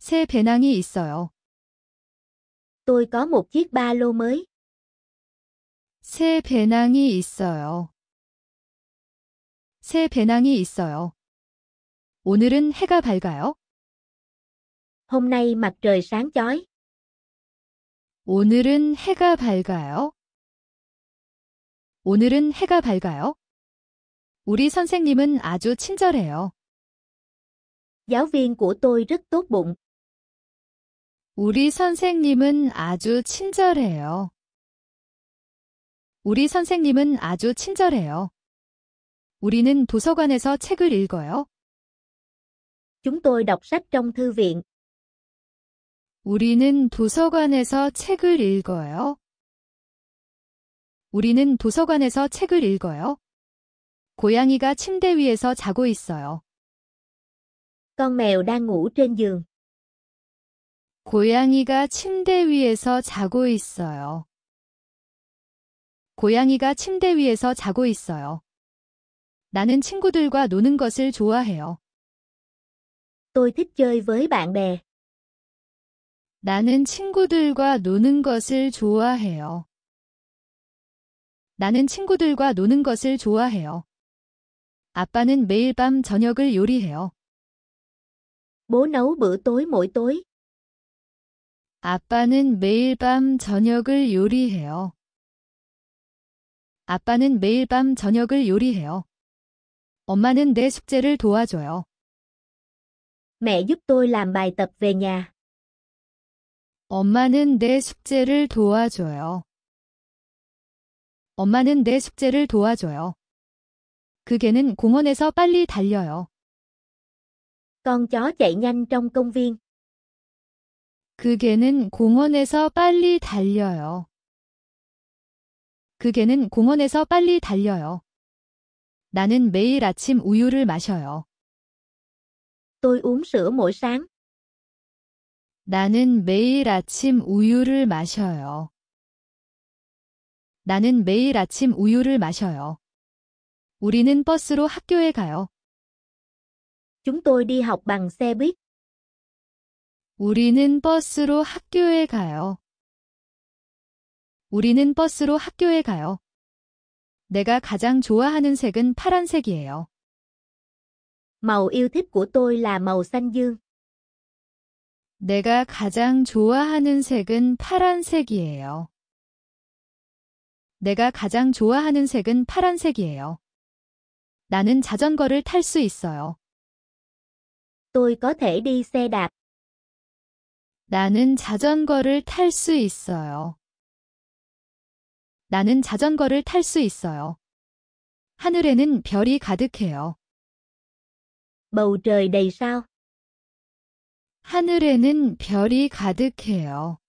새 배낭이 있어요. Tôi có một chiếc ba lô mới. 새 배낭이 있어요. 새 배낭이 있어요. 오늘은 해가 밝아요. Hôm nay mặt trời sáng chói. 오늘은 해가 밝아요. 오늘은 해가 밝아요. 우리 선생님은 아주 친절해요. Giáo viên của tôi rất tốt bụng. 우리 선생님은 아주 친절해요. 우리 선생님은 아주 친절해요. 우리는 도서관에서 책을 읽어요. Chúng tôi đọc sách trong thư viện. 우리는 도서관에서 책을 읽어요. 우리는 도서관에서 책을 읽어요. 고양이가 침대 위에서 자고 있어요. Con mèo đang ngủ trên giường. 고양이가 침대 위에서 자고 있어요. 고양이가 침대 위에서 자고 있어요. 나는 친구들과 노는 것을 좋아해요. Tôi thích chơi với bạn bè. 나는 친구들과 노는 것을 좋아해요. 나는 친구들과 노는 것을 좋아해요. 아빠는 매일 밤 저녁을 요리해요. Bố nấu bữa tối mỗi tối. 아빠는 매일 밤 저녁을 요리해요. 아빠는 매일 밤 저녁을 요리해요. 엄마는 내 숙제를 도와줘요. Mẹ giúp tôi làm bài tập về nhà. 엄마는 내 숙제를 도와줘요. 엄마는 내 숙제를 도와줘요. 그 개는 공원에서 빨리 달려요. Con chó chạy nhanh trong công viên. 그 개는 공원에서 빨리 달려요. 그 개는 공원에서 빨리 달려요. 나는 매일 아침 우유를 마셔요. Tôi uống sữa mỗi sáng. 나는 매일 아침 우유를 마셔요. 나는 매일 아침 우유를 마셔요. 우리는 버스로 학교에 가요. Chúng tôi đi học bằng xe buýt. 우리는 버스로 학교에 가요. 우리는 버스로 학교에 가요. 내가 가장 좋아하는 색은 파란색이에요. Màu yêu thích của tôi là màu xanh dương. 내가 가장 좋아하는 색은 파란색이에요. 내가 가장 좋아하는 색은 파란색이에요. 나는 자전거를 탈 수 있어요. Tôi có thể đi xe đạp. 나는 자전거를 탈 수 있어요. 나는 자전거를 탈 수 있어요. 하늘에는 별이 가득해요. Bầu trời đầy sao. 하늘에는 별이 가득해요.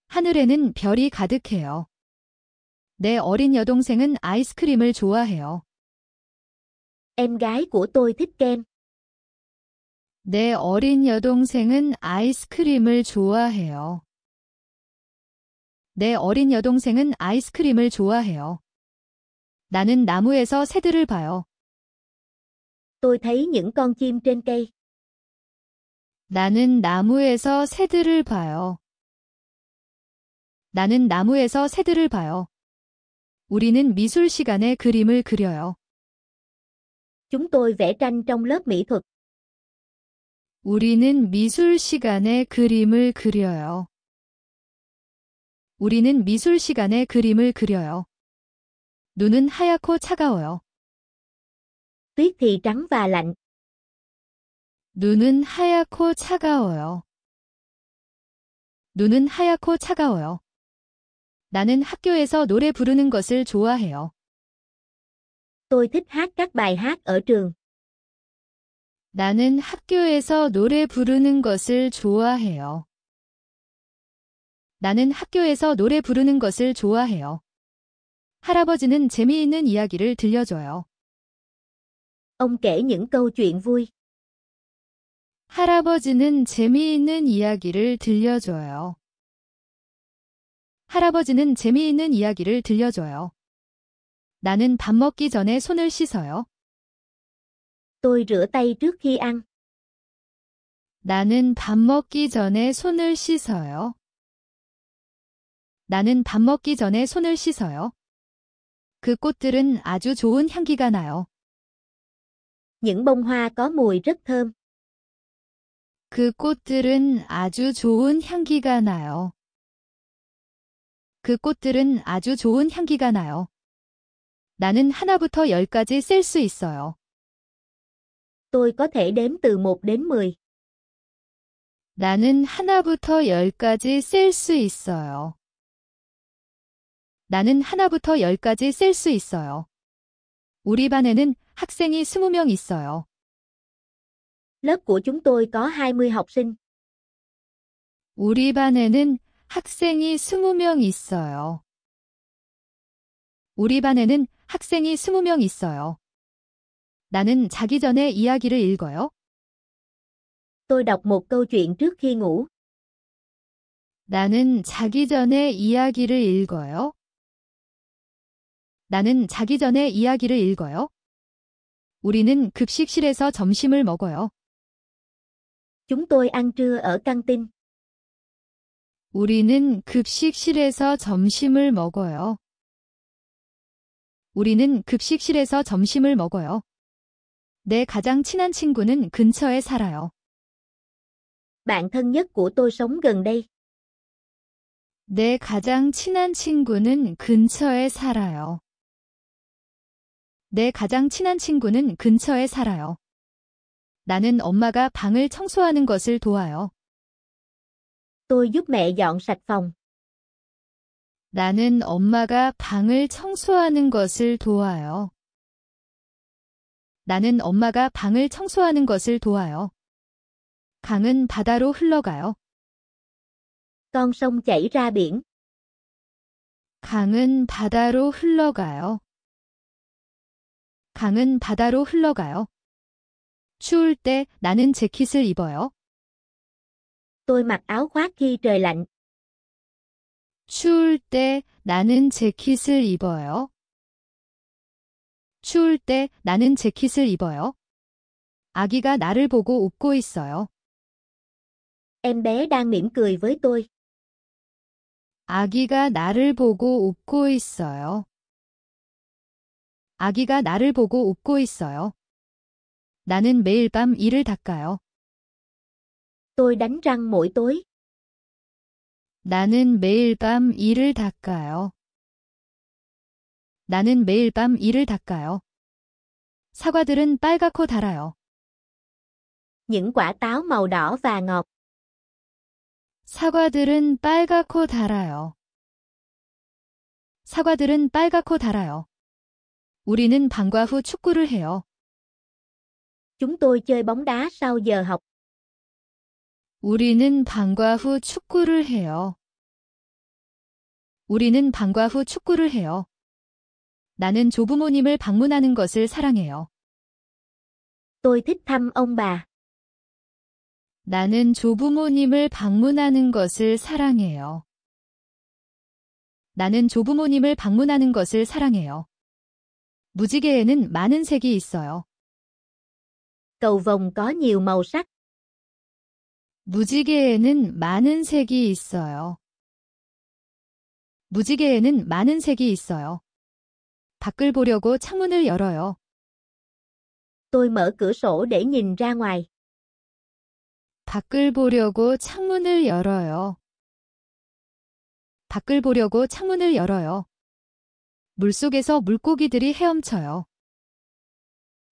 하늘에는 별이 가득해요. 내 어린 여동생은 아이스크림을 좋아해요. Em gái của tôi thích kem. 내 어린 여동생은 아이스크림을 좋아해요. 내 어린 여동생은 아이스크림을 좋아해요. 나는 나무에서 새들을 봐요. Tôi thấy những con chim trên cây. 나는 나무에서 새들을 봐요. 나는 나무에서 새들을 봐요. 우리는 미술 시간에 그림을 그려요. Chúng tôi vẽ tranh trong lớp mỹ thuật. 우리는 미술 시간에 그림을 그려요. 우리는 미술 시간에 그림을 그려요. 눈은 하얗고 차가워요. Tuyết thì trắng và lạnh. 눈은 하얗고 차가워요. 눈은 하얗고 차가워요. 나는 학교에서 노래 부르는 것을 좋아해요. Tôi thích hát các bài hát ở trường. 나는 학교에서 노래 부르는 것을 좋아해요. 나는 학교에서 노래 부르는 것을 좋아해요. 할아버지는 재미있는 이야기를 들려줘요. Ông kể những câu chuyện vui. 할아버지는 재미있는 이야기를 들려줘요. 할아버지는 재미있는 이야기를 들려줘요. 나는 밥 먹기 전에 손을 씻어요. Tôi rửa tay trước khi ăn. 나는 밥 먹기 전에 손을 씻어요. 나는 밥 먹기 전에 손을 씻어요. 그 꽃들은 아주 좋은 향기가 나요. Những bông hoa có mùi rất thơm. 그 꽃들은 아주 좋은 향기가 나요. 그 꽃들은 아주 좋은 향기가 나요. 나는 하나부터 10까지 셀 수 있어요. Tôi có thể đếm từ 1 đến 10. 나는 하나부터 10까지 셀 수 있어요. 나는 하나부터 10까지 셀 수 있어요. 우리 반에는 학생이 20명 있어요. Lớp của chúng tôi có 20 học sinh. 우리 반에는 학생이 20명 있어요. 우리 반에는 학생이 20명 있어요. 나는 자기 전에 이야기를 읽어요. Tôi đọc một câu chuyện trước khi ngủ. 나는 자기 전에 이야기를 읽어요. 나는 자기 전에 이야기를 읽어요. 우리는 급식실에서 점심을 먹어요. Chúng tôi ăn trưa ở căng tin. 우리는 급식실에서 점심을 먹어요. 우리는 급식실에서 점심을 먹어요. 내 가장 친한 친구는 근처에 살아요. Bạn thân nhất của tôi sống gần đây. 내 가장 친한 친구는 근처에 살아요. 내 가장 친한 친구는 근처에 살아요. 나는 엄마가 방을 청소하는 것을 도와요. Tôi giúp mẹ dọn sạch phòng. 나는 엄마가 방을 청소하는 것을 도와요. 나는 엄마가 방을 청소하는 것을 도와요. 강은 바다로 흘러가요. Con sông chảy ra biển. 강은 바다로 흘러가요. 강은 바다로 흘러가요. 추울 때 나는 재킷을 입어요. Tôi mặc áo khoác khi trời lạnh. 추울 때 나는 재킷을 입어요. 추울 때 나는 재킷을 입어요. 아기가 나를 보고 웃고 있어요. Em bé đang mỉm cười với tôi. 아기가 나를 보고 웃고 있어요. 아기가 나를 보고 웃고 있어요. 나는 매일 밤 이를 닦아요. Tôi đánh răng mỗi tối. 나는 매일 밤 이를 닦아요. 나는 매일 밤 이를 닦아요. 사과들은 빨갛고 달아요. Những quả táo màu đỏ và ngọt. 사과들은 빨갛고 달아요. 사과들은 빨갛고 달아요. 우리는 방과 후 축구를 해요. Chúng tôi chơi bóng đá sau giờ học. 우리는 방과 후 축구를 해요. 우리는 방과 후 축구를 해요. 나는 조부모님을 방문하는 것을 사랑해요. Tôi thích thăm ông bà. 나는 조부모님을 방문하는 것을 사랑해요. 나는 조부모님을 방문하는 것을 사랑해요. 무지개에는 많은 색이 있어요. Cầu vồng có nhiều màu sắc. 무지개에는 많은 색이 있어요. 무지개에는 많은 색이 있어요. 밖을 보려고 창문을 열어요. Tôi mở cửa sổ để nhìn ra ngoài. 밖을 보려고 창문을 열어요. 밖을 보려고 창문을 열어요. 물속에서 물고기들이 헤엄쳐요.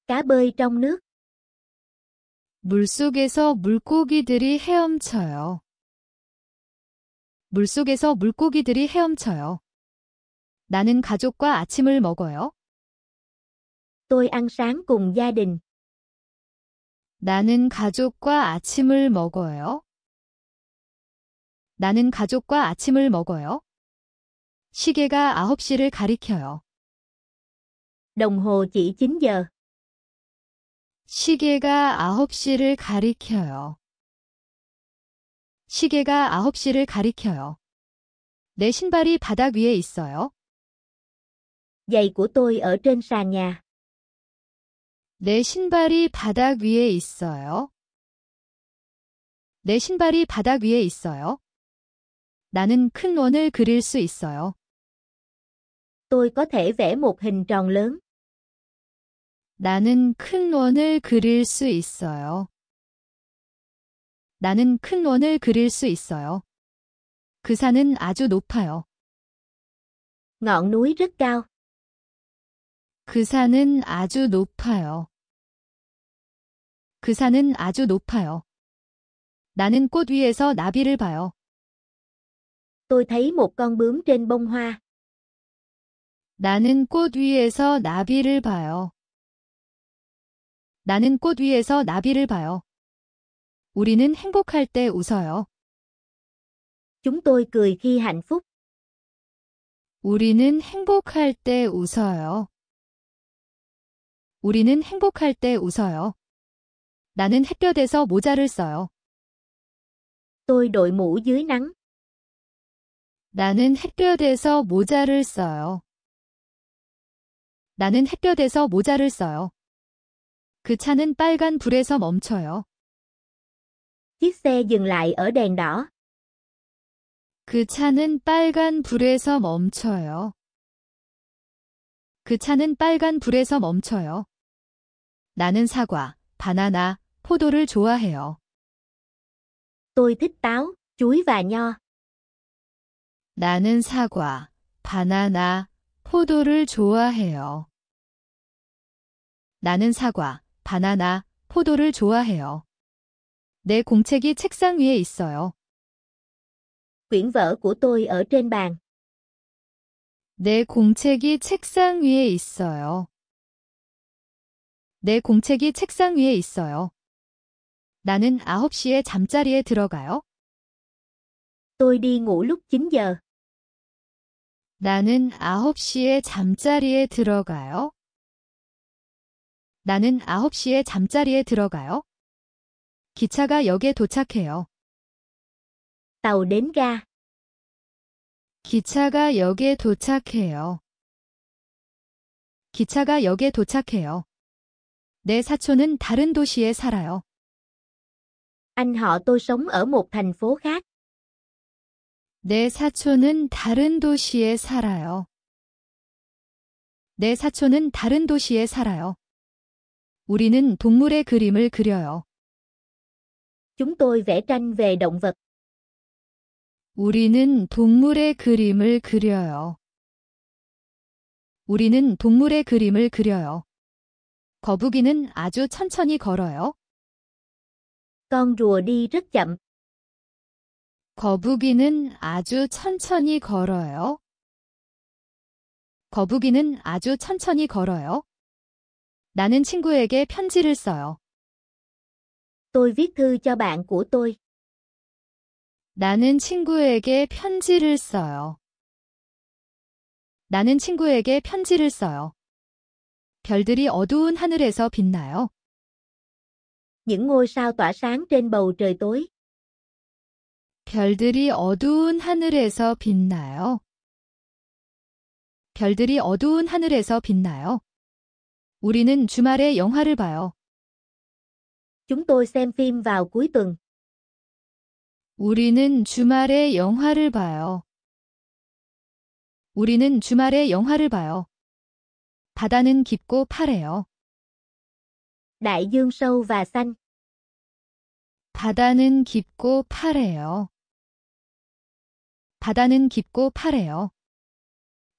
Cá bơi trong nước. 물속에서 물고기들이 헤엄쳐요. 물속에서 물고기들이 헤엄쳐요. 나는 가족과 아침을 먹어요. Tôi ăn sáng cùng gia đình. 나는 가족과 아침을 먹어요. 나는 가족과 아침을 먹어요. 시계가 9시를 가리켜요. Đồng hồ chỉ 9 giờ. 시계가 9시를 가리켜요. 시계가 9시를 가리켜요. 내 신발이 바닥 위에 있어요. Giày của tôi ở trên sàn nhà. 내 신발이 바닥 위에 있어요. 내 신발이 바닥 위에 있어요. 나는 큰 원을 그릴 수 있어요. Tôi có thể vẽ một hình tròn lớn. 나는 큰 원을 그릴 수 있어요. 나는 큰 원을 그릴 수 있어요. 그 산은 아주 높아요. Ngọn núi rất cao. 그 산은 아주 높아요. 그 산은 아주 높아요. 나는 꽃 위에서 나비를 봐요. Tôi thấy một con bướm trên bông hoa. 나는 꽃 위에서 나비를 봐요. 나는 꽃 위에서 나비를 봐요. 우리는 행복할 때 웃어요. Chúng tôi cười khi hạnh phúc. 우리는 행복할 때 웃어요. 우리는 행복할 때 웃어요. 나는 햇볕에서 모자를 써요. Tôi đội mũ dưới nắng. 나는 햇볕에서 모자를 써요. 나는 햇볕에서 모자를 써요. 그 차는 빨간 불에서 멈춰요. Chiếc xe dừng lại ở đèn đỏ. 그 차는 빨간 불에서 멈춰요. 그 차는 빨간 불에서 멈춰요. 나는 사과, 바나나, 포도를 좋아해요. Tôi thích táo, chuối và nho. 나는 사과, 바나나, 포도를 좋아해요. 나는 사과, 바나나, 포도를 좋아해요. 내 공책이 책상 위에 있어요. Quyển vở của tôi ở trên bàn. 내 공책이 책상 위에 있어요. 내 공책이 책상 위에 있어요. 나는 9시에 잠자리에 들어가요. Tôi đi ngủ lúc 9 giờ. 나는 9시에 잠자리에 들어가요. 나는 9시에 잠자리에 들어가요. 기차가 역에 도착해요. Tàu đến ga. 기차가 역에 도착해요. 기차가 역에 도착해요. 내 사촌은 다른 도시에 살아요. Anh họ tôi sống ở một thành phố khác. 내 사촌은 다른 도시에 살아요. 내 사촌은 다른 도시에 살아요. 우리는 동물의 그림을 그려요. Chúng tôi vẽ tranh về động vật. 우리는 동물의 그림을 그려요. 우리는 동물의 그림을 그려요. 거북이는 아주 천천히 걸어요. Con rùa đi rất chậm. 거북이는 아주 천천히 걸어요. 거북이는 아주 천천히 걸어요. 나는 친구에게 편지를 써요. Tôi viết thư cho bạn của tôi. 나는 친구에게 편지를 써요. 나는 친구에게 편지를 써요. 별들이 어두운 하늘에서 빛나요. Những ngôi sao tỏa sáng trên bầu trời tối. 별들이 어두운 하늘에서 빛나요. 별들이 어두운 하늘에서 빛나요. 우리는 주말에 영화를 봐요. Chúng tôi xem phim vào cuối tuần. 우리는 주말에 영화를 봐요. 우리는 주말에 영화를 봐요. 바다는 깊고 파래요. Đại dương sâu và xanh. 바다는 깊고 파래요. 바다는 깊고 파래요.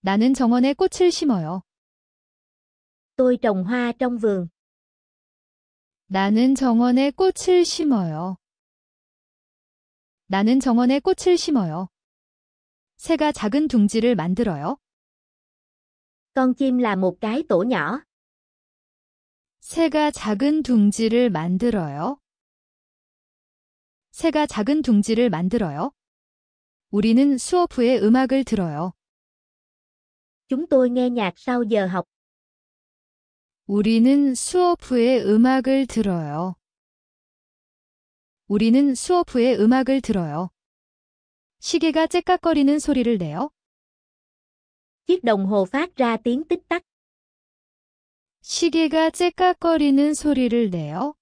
나는 정원에 꽃을 심어요. Tôi trồng hoa trong vườn. 나는 정원에 꽃을 심어요. 나는 정원에 꽃을 심어요. 새가 작은 둥지를 만들어요. Con chim là một cái tổ nhỏ. 새가 작은 둥지를 만들어요. 새가 작은 둥지를 만들어요. 우리는 수업 후에 음악을 들어요. Chúng tôi nghe nhạc sau giờ học. 우리는 수업 후에 음악을 들어요. 우리는 수업 후에 음악을 들어요. 시계가 째깍거리는 소리를 내요. Chiếc đồng hồ phát ra tiếng tích tắc. 시계가 째깍거리는 소리를 내요.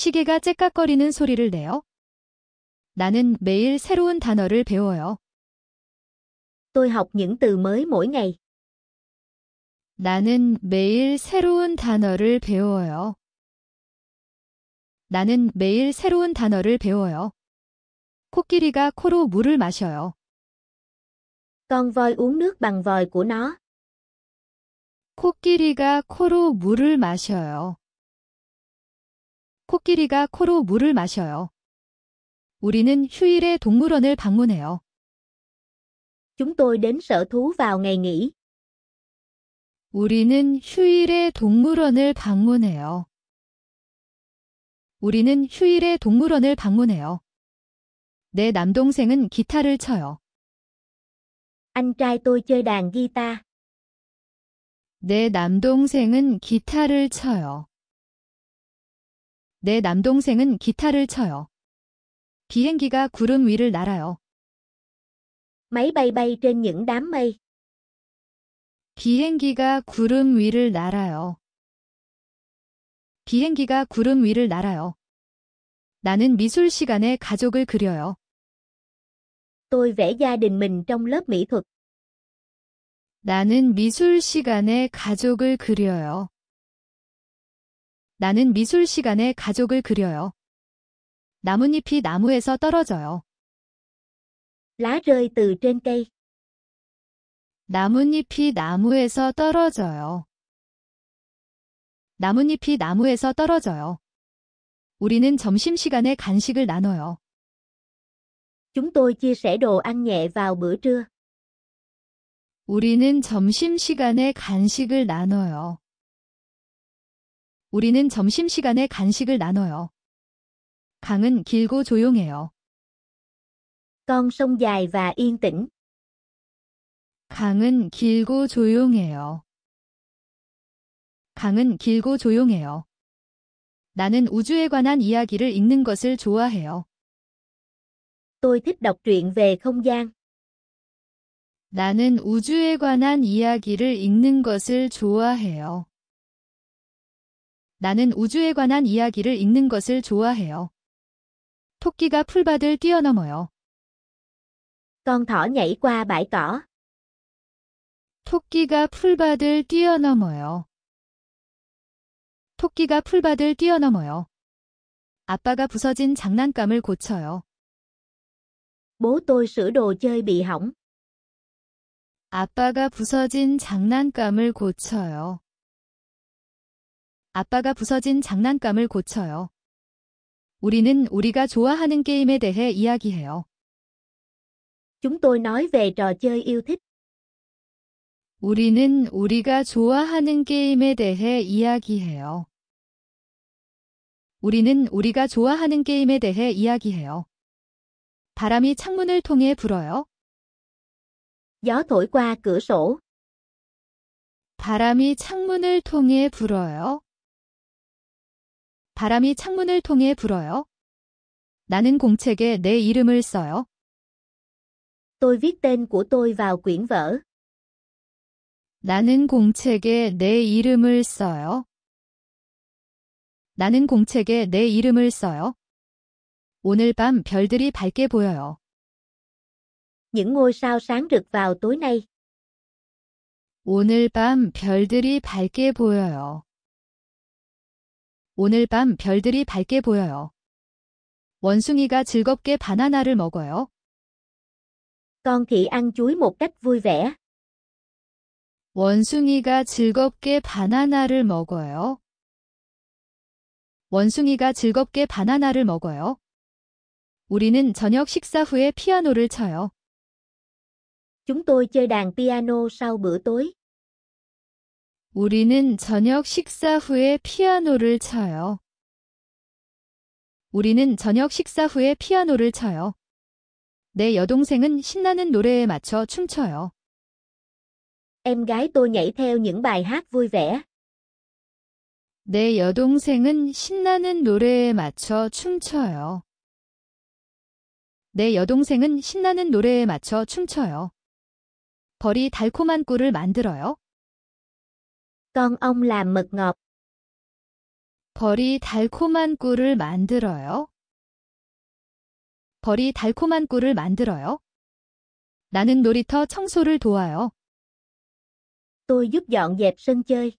시계가 째깍거리는 소리를 내요. 나는 매일 새로운 단어를 배워요. Tôi học những từ mới mỗi ngày. 나는 매일 새로운 단어를 배워요. 나는 매일 새로운 단어를 배워요. 코끼리가 코로 물을 마셔요. Con voi uống nước bằng vòi của nó. 코끼리가 코로 물을 마셔요. 코끼리가 코로 물을 마셔요. 우리는 휴일에 동물원을 방문해요. Chúng tôi đến sở thú vào ngày nghỉ. 우리는 휴일에 동물원을 방문해요. 우리는 휴일에 동물원을 방문해요. 내 남동생은 기타를 쳐요. Anh trai tôi chơi đàn guitar. 내 남동생은 기타를 쳐요. 내 남동생은 기타를 쳐요. 비행기가 구름 위를 날아요. Máy bay bay trên những đám mây. 비행기가 구름 위를 날아요. 비행기가 구름 위를 날아요. 나는 미술 시간에 가족을 그려요. Tôi vẽ gia đình mình trong lớp mỹ thuật. 나는 미술 시간에 가족을 그려요. 나는 미술 시간에 가족을 그려요. 나뭇잎이 나무에서 떨어져요. Lá rơi từ trên cây. 나뭇잎이 나무에서 떨어져요. 나뭇잎이 나무에서 떨어져요. 우리는 점심시간에 간식을 나눠요. Chúng tôi chia sẻ đồ ăn nhẹ vào bữa trưa. 우리는 점심시간에 간식을 나눠요. 우리는 점심시간에 간식을 나눠요. 강은 길고 조용해요. Con sông dài và yên tĩnh. 강은 길고 조용해요. 강은 길고 조용해요. 나는 우주에 관한 이야기를 읽는 것을 좋아해요. Tôi thích đọc truyện về không gian. 나는 우주에 관한 이야기를 읽는 것을 좋아해요. 나는 우주에 관한 이야기를 읽는 것을 좋아해요. 토끼가 풀밭을 뛰어넘어요. Con thỏ nhảy qua bãi cỏ. 토끼가 풀밭을 뛰어넘어요. 토끼가 풀밭을 뛰어넘어요. 아빠가 부서진 장난감을 고쳐요. Bố tôi sửa đồ chơi bị hỏng. 아빠가 부서진 장난감을 고쳐요. 아빠가 부서진 장난감을 고쳐요. 우리는 우리가 좋아하는 게임에 대해 이야기해요. Chúng tôi nói về trò chơi yêu thích. 우리는 우리가 좋아하는 게임에 대해 이야기해요. 우리는 우리가 좋아하는 게임에 대해 이야기해요. 바람이 창문을 통해 불어요. Gió thổi qua cửa sổ. 바람이 창문을 통해 불어요. 바람이 창문을 통해 불어요. 나는 공책에 내 이름을 써요. Tôi viết tên của tôi vào quyển vở. 나는 공책에 내 이름을 써요. 나는 공책에 내 이름을 써요. 오늘 밤 별들이 밝게 보여요. Những ngôi sao sáng rực vào tối nay. 오늘 밤 별들이 밝게 보여요. 오늘 밤 별들이 밝게 보여요. 원숭이가 즐겁게 바나나를 먹어요. Con khỉ ăn chuối một cách vui vẻ. 원숭이가 즐겁게 바나나를 먹어요. 원숭이가 즐겁게 바나나를 먹어요. 우리는 저녁 식사 후에 피아노를 쳐요. Chúng tôi chơi đàn piano sau bữa tối. 우리는 저녁 식사 후에 피아노를 쳐요. 우리는 저녁 식사 후에 피아노를 쳐요. 내 여동생은 신나는 노래에 맞춰 춤춰요. Em gái tôi nhảy theo những bài hát vui vẻ. 내 여동생은 신나는 노래에 맞춰 춤춰요. 내 여동생은 신나는 노래에 맞춰 춤춰요. 벌이 달콤한 꿀을 만들어요. Con ong làm mật ngọt. 벌이 달콤한 꿀을 만들어요. 벌이 달콤한 꿀을 만들어요. 나는 놀이터 청소를 도와요. Tôi giúp dọn dẹp sân chơi.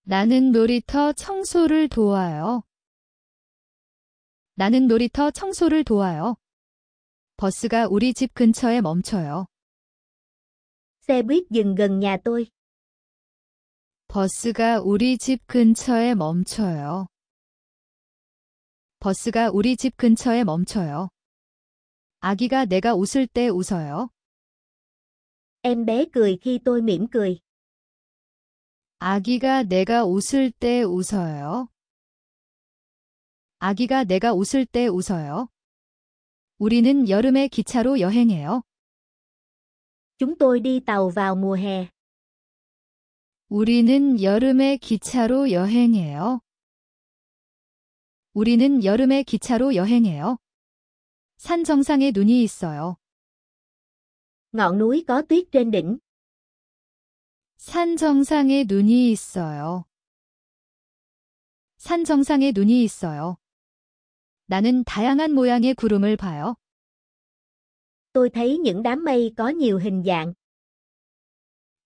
나는 놀이터 청소를 도와요. 나는 놀이터 청소를 도와요. 버스가 우리 집 근처에 멈춰요. Xe buýt dừng gần nhà tôi. 버스가 우리 집 근처에 멈춰요. 버스가 우리 집 근처에 멈춰요. 아기가 내가 웃을 때 웃어요. Em bé cười khi tôi mỉm cười. 아기가 내가 웃을 때 웃어요. 아기가 내가 웃을 때 웃어요. 우리는 여름에 기차로 여행해요. Chúng tôi đi tàu vào mùa hè. 우리는 여름에 기차로 여행해요. 우리는 여름에 기차로 여행해요. 산 정상에 눈이 있어요. Ngọn núi có tuyết trên đỉnh. 산 정상에 눈이 있어요. 산 정상에 눈이 있어요. 나는 다양한 모양의 구름을 봐요. Tôi thấy những đám mây có nhiều hình dạng.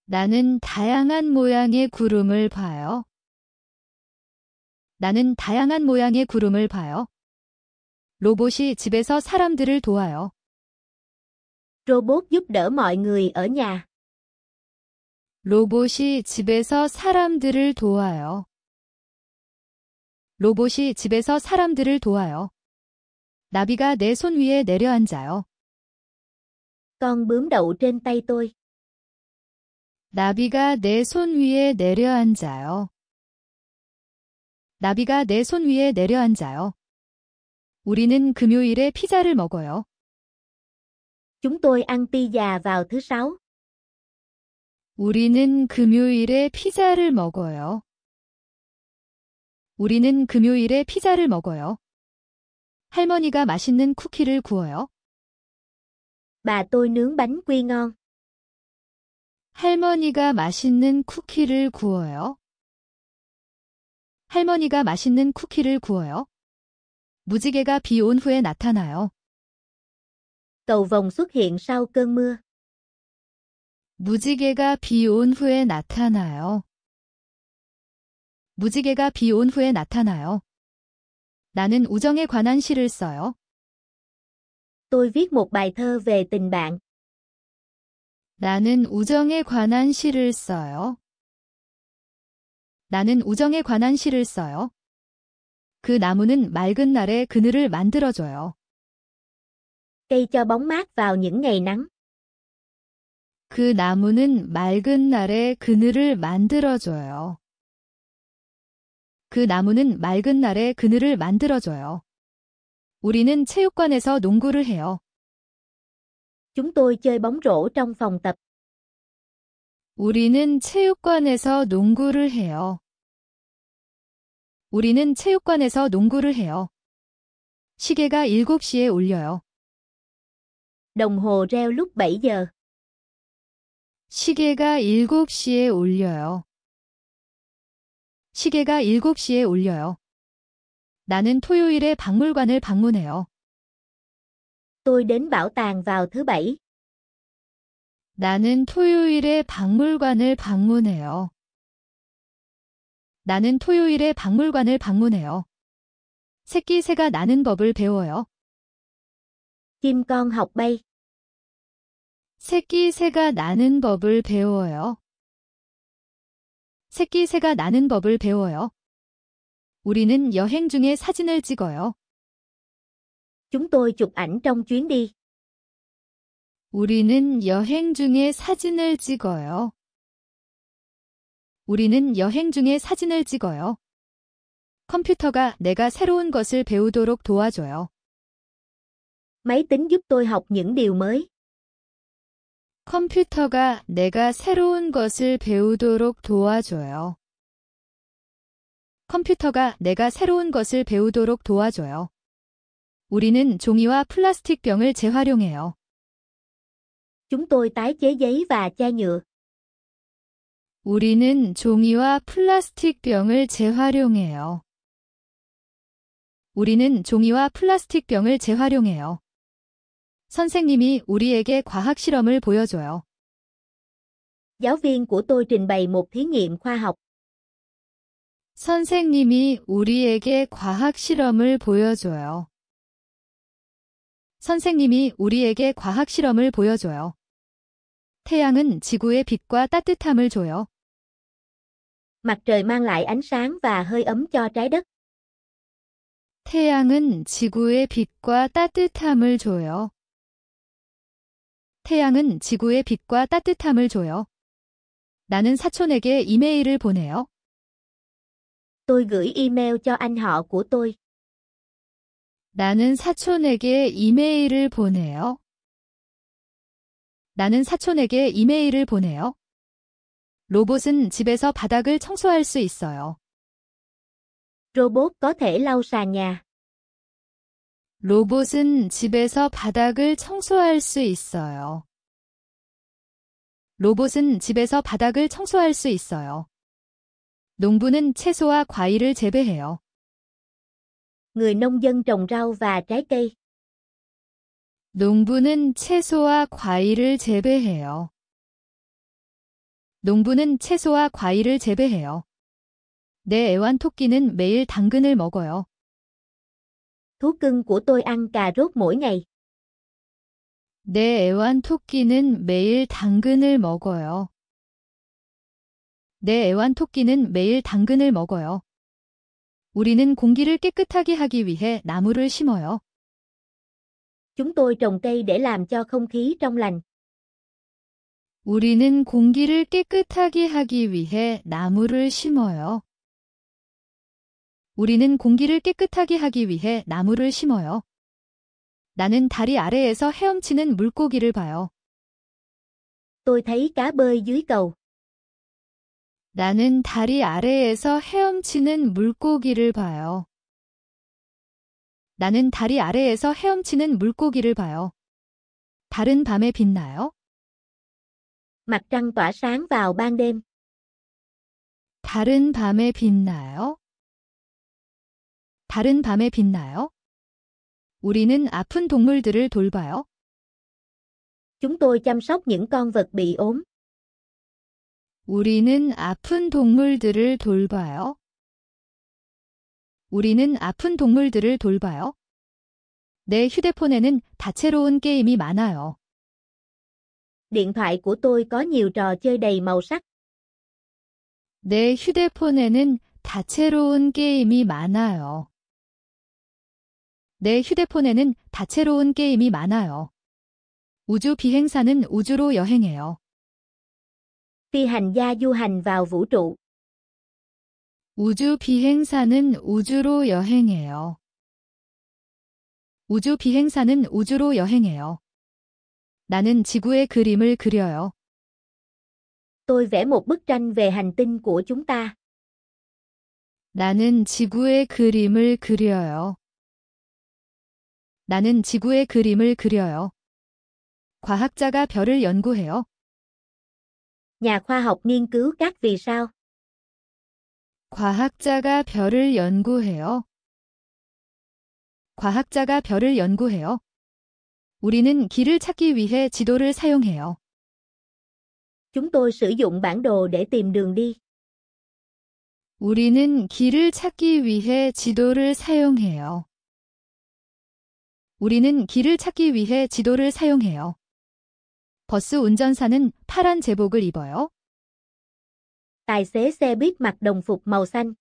나는 다양한 모양의 구름을 봐요. 나는 다양한 모양의 구름을 봐요. 로봇이 집에서 사람들을 도와요. Robot giúp đỡ mọi người ở nhà. 로봇이 집에서 사람들을 도와요. 로봇이 집에서 사람들을 도와요. 나비가 내 손 위에 내려앉아요. Con bướm đậu trên tay tôi. 나비가 내 손 위에 내려앉아요. 나비가 내 손 위에 내려앉아요. 우리는 금요일에 피자를 먹어요. Chúng tôi ăn pizza vào thứ sáu. 우리는 금요일에 피자를 먹어요. 우리는 금요일에 피자를 먹어요. 할머니가 맛있는 쿠키를 구워요. Bà tôi nướng bánh quy ngon. 할머니가 맛있는 쿠키를 구워요. 할머니가 맛있는 쿠키를 구워요. 무지개가 비 온 후에 나타나요. Cầu vồng xuất hiện sau cơn mưa. 무지개가 비 온 후에 나타나요. 무지개가 비 온 후에 나타나요. 나는 우정에 관한 시를 써요. Tôi viết một bài thơ về tình bạn. 나는 우정에 관한 시를 써요. 나는 우정에 관한 시를 써요. 그 나무는 맑은 날에 그늘을 만들어줘요. Cây cho bóng mát vào những ngày nắng. 그 나무는 맑은 날에 그늘을 만들어줘요. 그 나무는 맑은 날에 그늘을 만들어줘요. 우리는 체육관에서 농구를 해요. Chúng tôi chơi bóng rổ trong phòng tập. 우리는 체육관에서 농구를 해요. 우리는 체육관에서 농구를 해요. 시계가 7시에 울려요. Đồng hồ reo lúc 7 giờ. 시계가 7시에 울려요. 시계가 7시에 울려요. 나는 토요일에 박물관을 방문해요. Tôi đến bảo tàng vào thứ bảy. 나는 토요일에 박물관을 방문해요. 나는 토요일에 박물관을 방문해요. 새끼 새가 나는 법을 배워요. Chim con học bay. 새끼 새가 나는 법을 배워요. 새끼 새가 나는 법을 배워요. 우리는 여행 중에 사진을 찍어요. Chúng tôi chụp ảnh trong chuyến đi. 우리는 여행 중에 사진을 찍어요. 우리는 여행 중에 사진을 찍어요. 컴퓨터가 내가 새로운 것을 배우도록 도와줘요. Máy tính giúp tôi học những điều mới. 컴퓨터가 내가 새로운 것을 배우도록 도와줘요. 컴퓨터가 내가 새로운 것을 배우도록 도와줘요. 우리는 종이와 플라스틱 병을 재활용해요. Chúng tôi tái chế giấy và chai nhựa. 우리는 종이와 플라스틱 병을 재활용해요. 우리는 종이와 플라스틱 병을 재활용해요. 선생님이 우리에게 과학 실험을 보여줘요. Giáo viên của tôi trình bày một thí nghiệm khoa học. 선생님이 우리에게 과학 실험을 보여줘요. 선생님이 우리에게 과학 실험을 보여줘요. 태양은 지구에 빛과 따뜻함을 줘요. Mặt trời mang lại ánh sáng và hơi ấm cho trái đất. 태양은 지구에 빛과 따뜻함을 줘요. 태양은 지구에 빛과 따뜻함을 줘요. 나는 사촌에게 이메일을 보내요. Tôi gửi email cho anh họ của tôi. 나는 사촌에게 이메일을 보내요. 나는 사촌에게 이메일을 보내요. 로봇은 집에서 바닥을 청소할 수 있어요. Robot có thể lau sàn nhà. 로봇은 집에서 바닥을 청소할 수 있어요. 로봇은 집에서 바닥을 청소할 수 있어요. 농부는 채소와 과일을 재배해요. Người nông dân trồng rau và trái cây. 농부는 채소와 과일을 재배해요. 농부는 채소와 과일을 재배해요. 내 애완토끼는 매일 당근을 먹어요. Thú cưng của tôi ăn cà rốt mỗi ngày. 내 애완토끼는 매일 당근을 먹어요. 내 애완토끼는 매일 당근을 먹어요. 우리는 공기를 깨끗하게 하기 위해 나무를 심어요. Chúng tôi trồng cây để làm cho không khí trong lành. 우리는 공기를 깨끗하게 하기 위해 나무를 심어요. 우리는 공기를 깨끗하게 하기 위해 나무를 심어요. 나는 다리 아래에서 헤엄치는 물고기를 봐요. Tôi thấy cá bơi dưới cầu. 나는 다리 아래에서 헤엄치는 물고기를 봐요. 나는 다리 아래에서 헤엄치는 물고기를 봐요. 달은 밤에 빛나요? Mặt trăng tỏa sáng vào ban đêm. 달은 밤에 빛나요? 달은 밤에 빛나요? 우리는 아픈 동물들을 돌봐요. Chúng tôi chăm sóc những con vật bị ốm. 우리는 아픈 동물들을 돌봐요. 우리는 아픈 동물들을 돌봐요. 내 휴대폰에는 다채로운 게임이 많아요. Điện thoại của tôi có nhiều trò chơi đầy màu sắc. 내 휴대폰에는 다채로운 게임이 많아요. 내 휴대폰에는 다채로운 게임이 많아요. 우주 비행사는 우주로 여행해요. Phi hành gia du hành vào vũ trụ. 우주 비행사는 우주로 여행해요. 우주 비행사는 우주로 여행해요. 나는 지구의 그림을 그려요. Tôi vẽ một bức tranh về hành tinh của chúng ta. 나는 지구의 그림을 그려요. 나는 지구의 그림을 그려요. 과학자가 별을 연구해요. Nhà khoa học nghiên cứu các vì sao. 과학자가 별을 연구해요. 과학자가 별을 연구해요. 우리는 길을 찾기 위해 지도를 사용해요. Chúng tôi sử dụng bản đồ để tìm đường đi. 우리는 길을 찾기 위해 지도를 사용해요. 우리는 길을 찾기 위해 지도를 사용해요. 버스 운전사는 파란 제복을 입어요. Tài xế xe buýt mặc đồng phục màu xanh.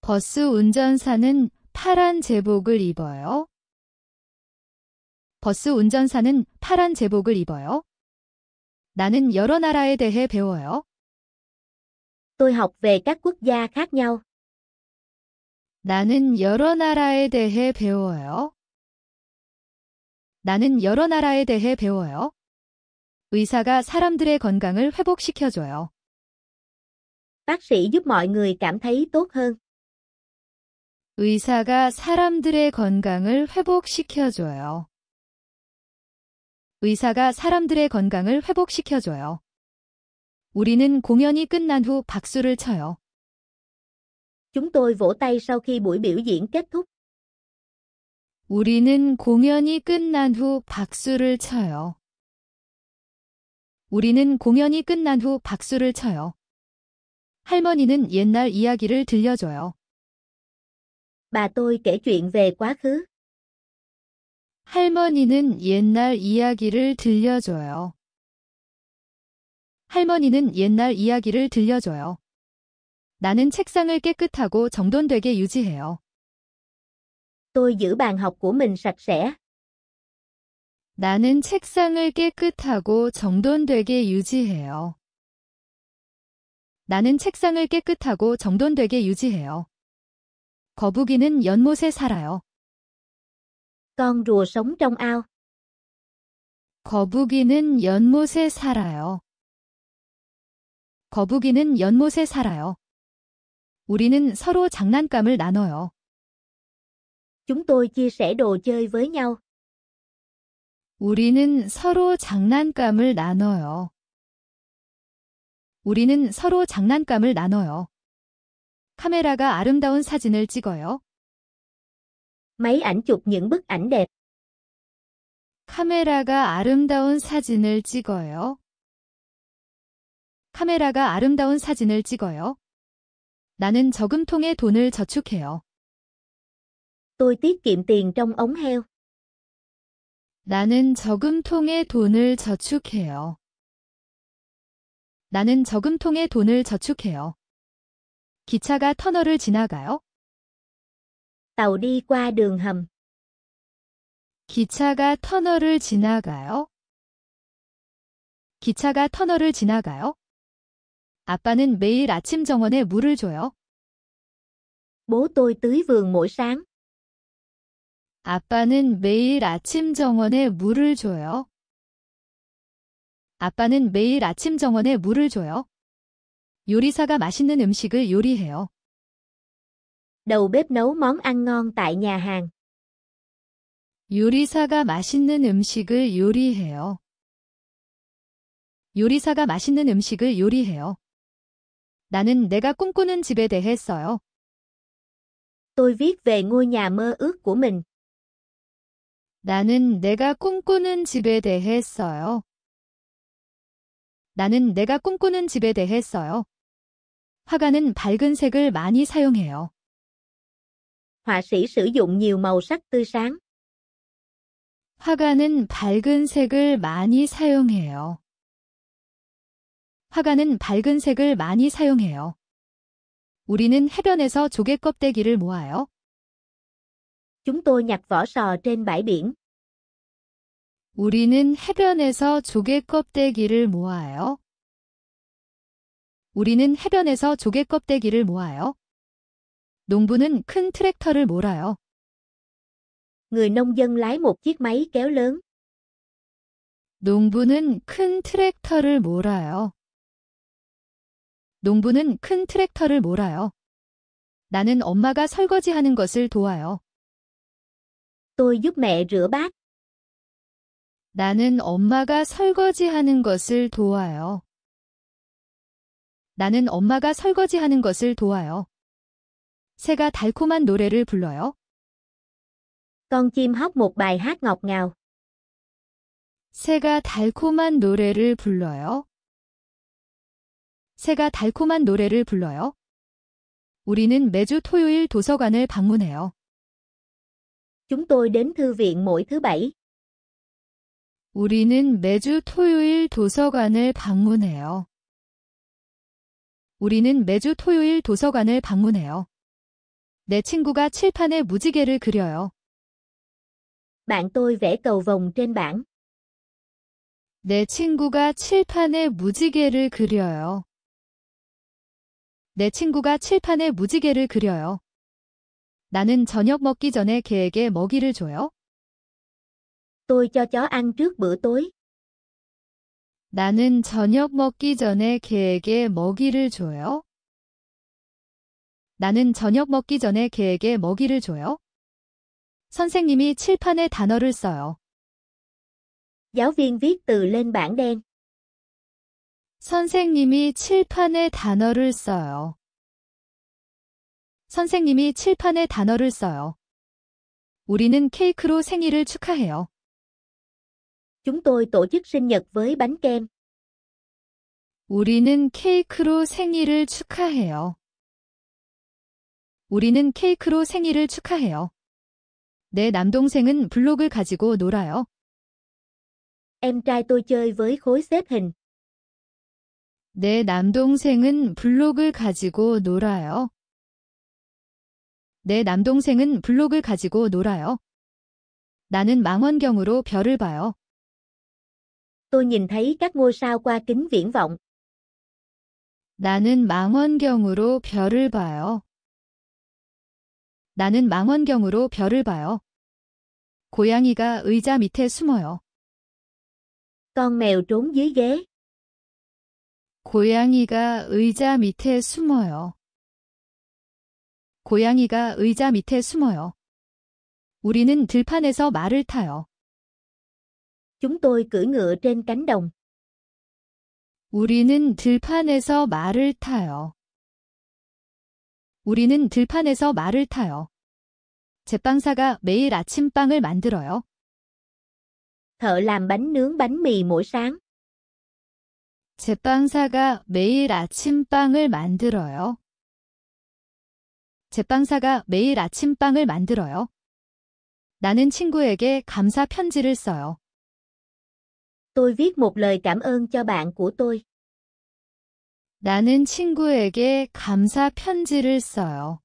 버스 운전사는 파란 제복을 입어요. 버스 운전사는 파란 제복을 입어요. 나는 여러 나라에 대해 배워요. Tôi học về các quốc gia khác nhau. 나는 여러 나라에 대해 배워요. 나는 여러 나라에 대해 배워요. 의사가 사람들의 건강을 회복시켜줘요. Bác sĩ giúp mọi người cảm thấy tốt hơn. 의사가 사람들의 건강을 회복시켜줘요. 의사가 사람들의 건강을 회복시켜줘요. 우리는 공연이 끝난 후 박수를 쳐요. Chúng tôi vỗ tay sau khi buổi biểu diễn kết thúc. 우리는 공연이 끝난 후 박수를 쳐요. 우리는 공연이 끝난 후 박수를 쳐요. 할머니는 옛날 이야기를 들려줘요. Bà tôi kể chuyện về quá khứ. 할머니는 옛날 이야기를 들려줘요. 할머니는 옛날 이야기를 들려줘요. 나는 책상을 깨끗하고 정돈되게 유지해요. Tôi giữ bàn học của mình sạch sẽ. 나는 책상을 깨끗하고 정돈되게 유지해요. 나는 책상을 깨끗하고 정돈되게 유지해요. 거북이는 연못에 살아요. Con rùa sống trong ao. 거북이는 연못에 살아요. 거북이는 연못에 살아요. 우리는 서로 장난감을 나눠요. Chúng tôi chia sẻ đồ chơi với nhau. 우리는 서로 장난감을 나눠요. 우리는 서로 장난감을 나눠요. 카메라가 아름다운 사진을 찍어요. Máy ảnh chụp những bức ảnh đẹp. 카메라가 아름다운 사진을 찍어요. 카메라가 아름다운 사진을 찍어요. 나는 저금통에 돈을 저축해요. Tôi tiết kiệm tiền trong ống heo. 나는 저금통에 돈을 저축해요. 나는 저금통에 돈을 저축해요. 기차가 터널을 지나가요. Tàu đi qua đường hầm. 기차가 터널을 지나가요. 기차가 터널을 지나가요. 아빠는 매일 아침 정원에 물을 줘요. Bố tôi tưới vườn mỗi sáng. 아빠는 매일 아침 정원에 물을 줘요. 아빠는 매일 아침 정원에 물을 줘요. 요리사가 맛있는 음식을 요리해요. Đầu bếp nấu món ăn ngon tại nhà hàng. 요리사가 맛있는 음식을 요리해요. 요리사가 맛있는 음식을 요리해요. 나는 내가 꿈꾸는 집에 대해 써요. Tôi viết về ngôi nhà mơ ước của mình. 나는 내가 꿈꾸는 집에 대해 써요. 나는 내가 꿈꾸는 집에 대해 써요. 화가는 밝은 색을 많이 사용해요. Họa sĩ sử dụng nhiều màu sắc tươi sáng. 화가는 밝은 색을 많이 사용해요. 화가는 밝은 색을 많이 사용해요. 우리는 해변에서 조개 껍데기를 모아요. Chúng tôi nhặt vỏ sò trên bãi biển. 우리는 해변에서 조개 껍데기를 모아요. 우리는 해변에서 조개 껍데기를 모아요. 농부는 큰 트랙터를 몰아요. Người nông dân lái một chiếc máy kéo lớn. 농부는 큰 트랙터를 몰아요. 농부는 큰 트랙터를 몰아요. 나는 엄마가 설거지하는 것을 도와요. Tôi giúp mẹ rửa bát. 나는 엄마가 설거지하는 것을 도와요. 나는 엄마가 설거지하는 것을 도와요. 새가 달콤한 노래를 불러요. Con chim hót một bài hát ngọt ngào. 새가 달콤한 노래를 불러요. 새가 달콤한 노래를 불러요. 우리는 매주 토요일 도서관을 방문해요. Chúng tôi đến thư viện mỗi thứ bảy. 우리는 매주 토요일 도서관을 방문해요. 우리는 매주 토요일 도서관을 방문해요. 내 친구가 칠판에 무지개를 그려요. Bạn tôi vẽ cầu vồng trên bảng. 내 친구가 칠판에 무지개를 그려요. 내 친구가 칠판에 무지개를 그려요. 나는 저녁 먹기 전에 개에게 먹이를 줘요. Tôi cho chó ăn trước bữa tối. 나는 저녁 먹기 전에 개에게 먹이를 줘요. 나는 저녁 먹기 전에 개에게 먹이를 줘요. 선생님이 칠판에 단어를 써요. Giáo viên viết từ lên bảng đen. 선생님이 칠판에 단어를 써요. 선생님이 칠판에 단어를 써요. 우리는 케이크로 생일을 축하해요. Chúng tôi tổ chức sinh nhật với bánh kem. 우리는 케이크로 생일을 축하해요. 우리는 케이크로 생일을 축하해요. 내 남동생은 블록을 가지고 놀아요. Em trai tôi chơi với khối xếp hình. 내 남동생은 블록을 가지고 놀아요. 내 남동생은 블록을 가지고 놀아요. 나는 망원경으로 별을 봐요. Tôi nhìn thấy các ngôi sao qua kính viễn vọng. 나는 망원경으로 별을 봐요. 나는 망원경으로 별을 봐요. 고양이가 의자 밑에 숨어요. Con mèo trốn dưới ghế. 고양이가 의자 밑에 숨어요. 고양이가 의자 밑에 숨어요. 우리는 들판에서 말을 타요. Chúng tôi cưỡi ngựa trên cánh đồng. 우리는 들판에서 말을 타요. 우리는 들판에서 말을 타요. 제빵사가 매일 아침빵을 만들어요. Thợ làm bánh nướng bánh mì mỗi sáng. 제빵사가 매일 아침빵을 만들어요. 제빵사가 매일 아침빵을 만들어요. 나는 친구에게 감사 편지를 써요. Tôi viết một lời cảm ơn cho bạn của tôi. 나는 친구에게 감사 편지를 써요.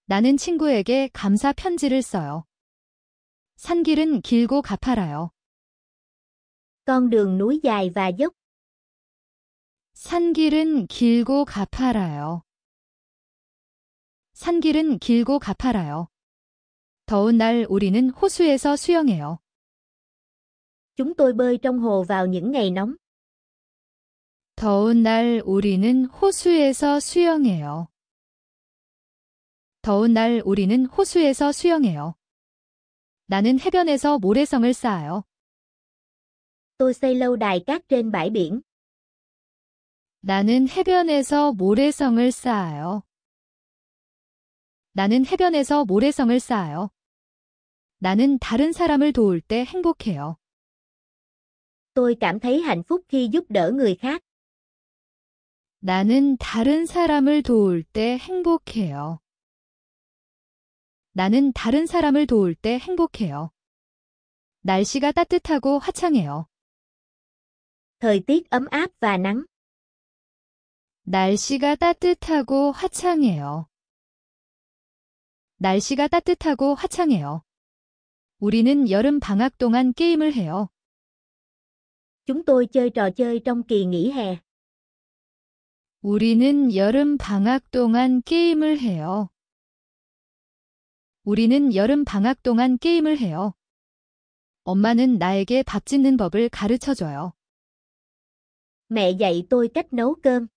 나는 친구에게 감사 편지를 써요. 산길은 길고 가파라요. Con đường núi dài và dốc. 산길은 길고 가파라요. 산길은 길고 가파라요. 더운 날 우리는 호수에서 수영해요. Chúng tôi bơi trong hồ vào những ngày nóng. 더운 날 우리는 호수에서 수영해요. 더운 날 우리는 호수에서 수영해요. 나는 해변에서 모래성을 쌓아요. Tôi xây lâu đài cát trên bãi biển. 나는 해변에서 모래성을 쌓아요. 나는 해변에서 모래성을 쌓아요. 나는 다른 사람을 도울 때 행복해요. Tôi cảm thấy hạnh phúc khi giúp đỡ người khác. 나는 다른 사람을 도울 때 행복해요. 나는 다른 사람을 도울 때 행복해요. 날씨가 따뜻하고 화창해요. Thời tiết ấm áp và nắng. 날씨가 따뜻하고 화창해요. 날씨가 따뜻하고 화창해요. 우리는 여름 방학 동안 게임을 해요. Chúng tôi chơi trò chơi trong kỳ nghỉ hè. 우리는 여름 방학 동안 게임을 해요. 우리는 여름 방학 동안 게임을 해요. 엄마는 나에게 밥 짓는 법을 가르쳐 줘요. Mẹ dạy tôi cách nấu cơm.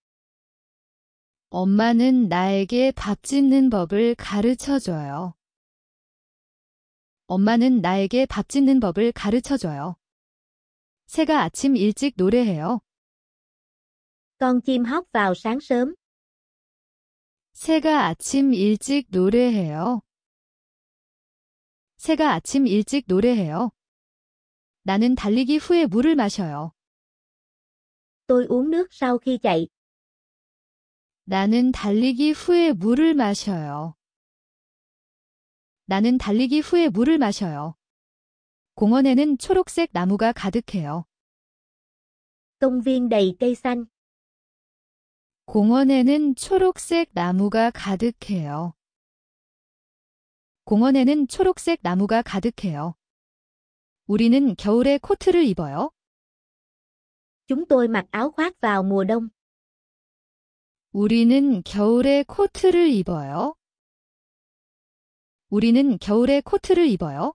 엄마는 나에게 밥 짓는 법을 가르쳐 줘요. 엄마는 나에게 밥 짓는 법을 가르쳐 줘요. 새가 아침 일찍 노래해요. Con chim hót vào sáng sớm. 새가 아침 일찍 노래해요. 새가 아침 일찍 노래해요. 나는 달리기 후에 물을 마셔요. Tôi uống nước sau khi chạy. 나는 달리기 후에 물을 마셔요. 나는 달리기 후에 물을 마셔요. 공원에는 초록색 나무가 가득해요. Công viên đầy cây xanh. 공원에는 초록색 나무가 가득해요. 공원에는 초록색 나무가 가득해요. 우리는 겨울에 코트를 입어요. Chúng tôi mặc áo khoác vào mùa đông. 우리는 겨울에 코트를 입어요. 우리는 겨울에 코트를 입어요.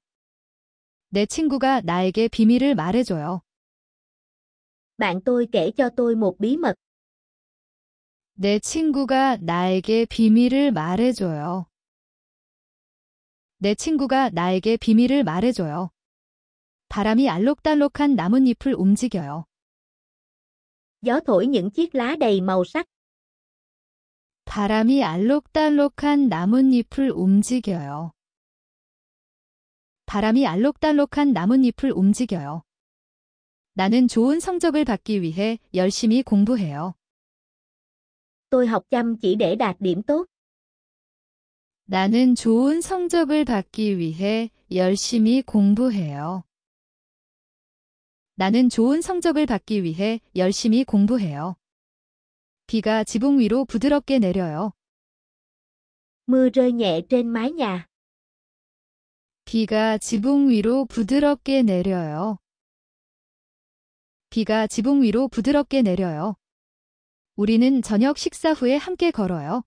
내 친구가 나에게 비밀을 말해줘요. Bạn tôi kể cho tôi một bí mật. 내 친구가 나에게 비밀을 말해줘요. 내 친구가 나에게 비밀을 말해줘요. 바람이 알록달록한 나뭇잎을 움직여요. Gió thổi những chiếc lá đầy màu sắc. 바람이 알록달록한 나뭇잎을 움직여요. 바람이 알록달록한 나뭇잎을 움직여요. 나는 좋은 성적을 받기 위해 열심히 공부해요. Tôi học chăm chỉ để đạt điểm tốt. 나는 좋은 성적을 받기 위해 열심히 공부해요. 나는 좋은 성적을 받기 위해 열심히 공부해요. 비가 지붕 위로 부드럽게 내려요. Mưa rơi nhẹ trên mái nhà. 비가 지붕 위로 부드럽게 내려요. 비가 지붕 위로 부드럽게 내려요. 우리는 저녁 식사 후에 함께 걸어요.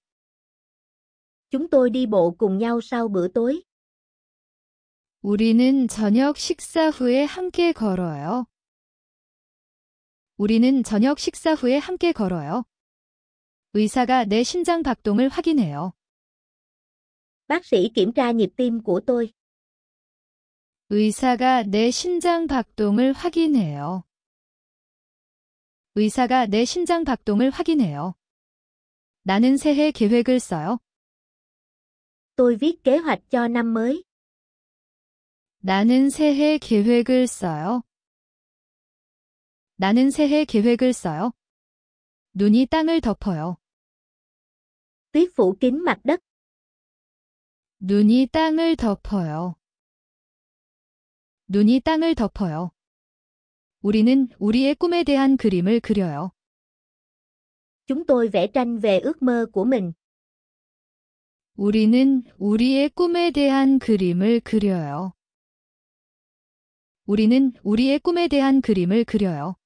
Chúng tôi đi bộ cùng nhau sau bữa tối. 우리는 저녁 식사 후에 함께 걸어요. 우리는 저녁 식사 후에 함께 걸어요. 의사가 내 심장 박동을 확인해요. Bác sĩ kiểm tra nhịp tim của tôi. 의사가 내 심장 박동을 확인해요. 의사가 내 심장 박동을 확인해요. 나는 새해 계획을 써요. Tôi viết kế hoạch cho năm mới. 나는 새해 계획을 써요. 나는 새해 계획을 써요. 눈이 땅을 덮어요. Tuyết phủ kín mặt đất. 눈이 땅을 덮어요. 눈이 땅을 덮어요. 우리는 우리의 꿈에 대한 그림을 그려요. Chúng tôi vẽ tranh về ước mơ của mình. 우리는 우리의 꿈에 대한 그림을 그려요. 우리는 우리의 꿈에 대한 그림을 그려요.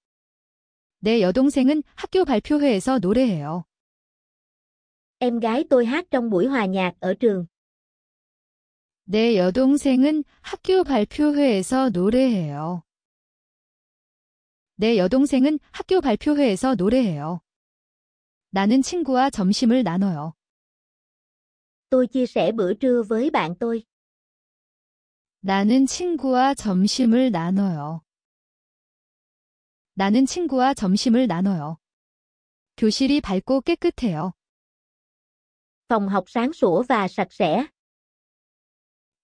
내 여동생은 학교 발표회에서 노래해요. Em gái tôi hát trong buổi hòa nhạc ở trường. 내 여동생은 학교 발표회에서 노래해요. 내 여동생은 학교 발표회에서 노래해요. 나는 친구와 점심을 나눠요. Tôi chia sẻ bữa trưa với bạn tôi. 나는 친구와 점심을 나눠요. 나는 친구와 점심을 나눠요. 교실이 밝고 깨끗해요. Phòng học sáng sủa và sạch sẽ.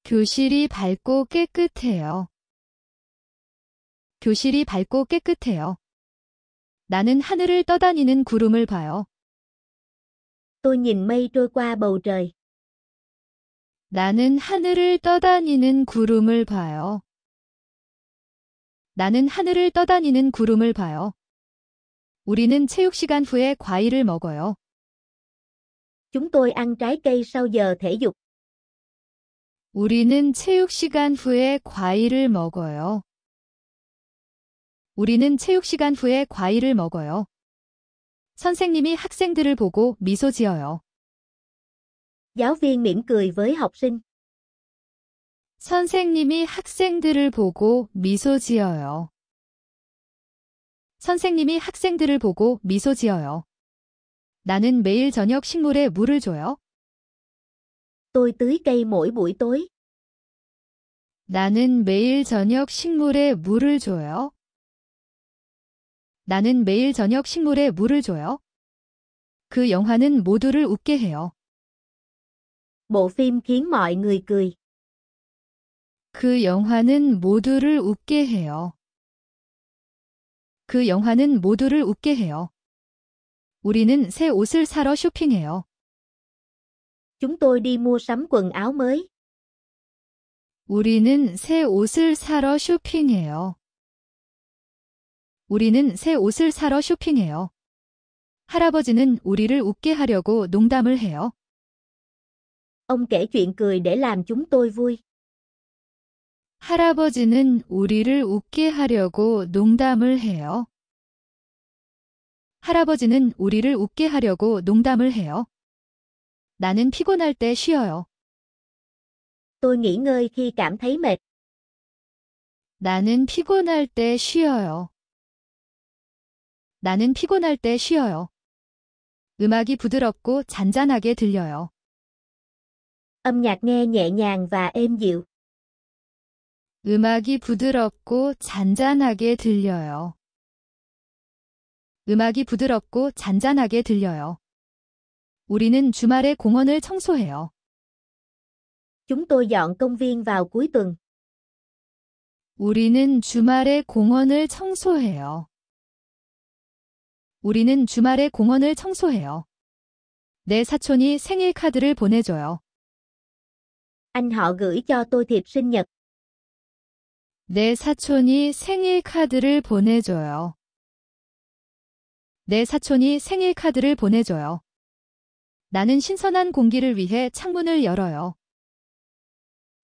교실이 밝고 깨끗해요. 교실이 밝고 깨끗해요. 나는 하늘을 떠다니는 구름을 봐요. Tôi nhìn mây trôi qua bầu trời. 나는 하늘을 떠다니는 구름을 봐요. 나는 하늘을 떠다니는 구름을 봐요. 우리는 체육 시간 후에 과일을 먹어요. Chúng tôi ăn trái cây sau giờ thể dục. 우리는 체육 시간 후에 과일을 먹어요. 우리는 체육 시간 후에 과일을 먹어요. 선생님이 학생들을 보고 미소 지어요. Giáo viên mỉm cười với học sinh. 선생님이 학생들을 보고 미소 지어요. 선생님이 학생들을 보고 미소 지어요. 나는 매일 저녁 식물에 물을 줘요. Tôi tưới cây mỗi buổi tối. 나는 매일 저녁 식물에 물을 줘요. 나는 매일 저녁 식물에 물을 줘요. 그 영화는 모두를 웃게 해요. Bộ phim khiến mọi người cười. 그 영화는 모두를 웃게 해요. 그 영화는 모두를 웃게 해요. 우리는 새 옷을 사러 쇼핑해요. Chúng tôi đi mua sắm quần áo mới. 우리는 새 옷을 사러 쇼핑해요. 우리는 새 옷을 사러 쇼핑해요. 할아버지는 우리를 웃게 하려고 농담을 해요. Ông kể chuyện cười để làm chúng tôi vui. 할아버지는 우리를 웃게 하려고 농담을 해요. 할아버지는 우리를 웃게 하려고 농담을 해요. 나는 피곤할 때 쉬어요. Tôi nghỉ ngơi khi cảm thấy mệt. 나는 피곤할 때 쉬어요. 나는 피곤할 때 쉬어요. 음악이 부드럽고 잔잔하게 들려요. Âm nhạc nghe nhẹ nhàng và êm dịu. 음악이 부드럽고 잔잔하게 들려요. 음악이 부드럽고 잔잔하게 들려요. 우리는 주말에 공원을 청소해요. Chúng tôi dọn công viên vào cuối tuần. 우리는 주말에 공원을 청소해요. 우리는 주말에 공원을 청소해요. 내 사촌이 생일 카드를 보내줘요. Anh họ gửi cho tôi thiệp sinh nhật. 내 사촌이 생일 카드를 보내줘요. 내 사촌이 생일 카드를 보내줘요. 나는 신선한 공기를 위해 창문을 열어요.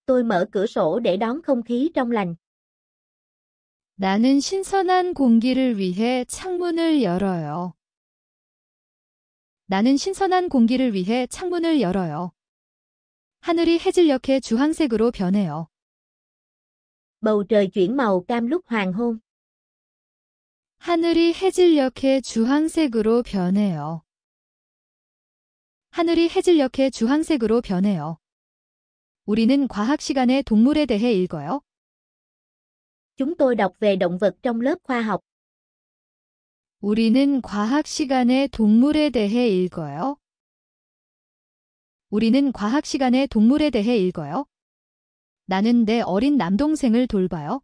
Tôi mở cửa sổ để đón không khí trong lành. 나는 신선한 공기를 위해 창문을 열어요. 나는 신선한 공기를 위해 창문을 열어요. 하늘이 해질녘에 주황색으로 변해요. Bầu trời chuyển màu cam lúc hoàng hôn. 하늘이 해질녘에 주황색으로 변해요. 하늘이 해질녘에 주황색으로 변해요. 우리는 과학 시간에 동물에 대해 읽어요. Chúng tôi đọc về động vật trong lớp khoa học. 우리는 과학 시간에 동물에 대해 읽어요. 우리는 과학 시간에 동물에 대해 읽어요. 나는 내 어린 남동생을 돌봐요.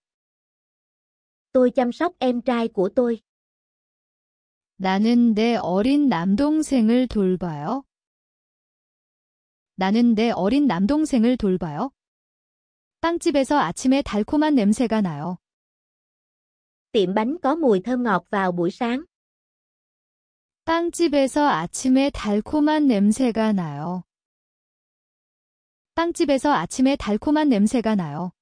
Tôi chăm sóc em trai của tôi. 나는 내 어린 남동생을 돌봐요. 나는 내 어린 남동생을 돌봐요. 빵집에서 아침에 달콤한 냄새가 나요. Tiệm bánh có mùi thơm ngọt vào buổi sáng. 빵집에서 아침에 달콤한 냄새가 나요. 빵집에서 아침에 달콤한 냄새가 나요.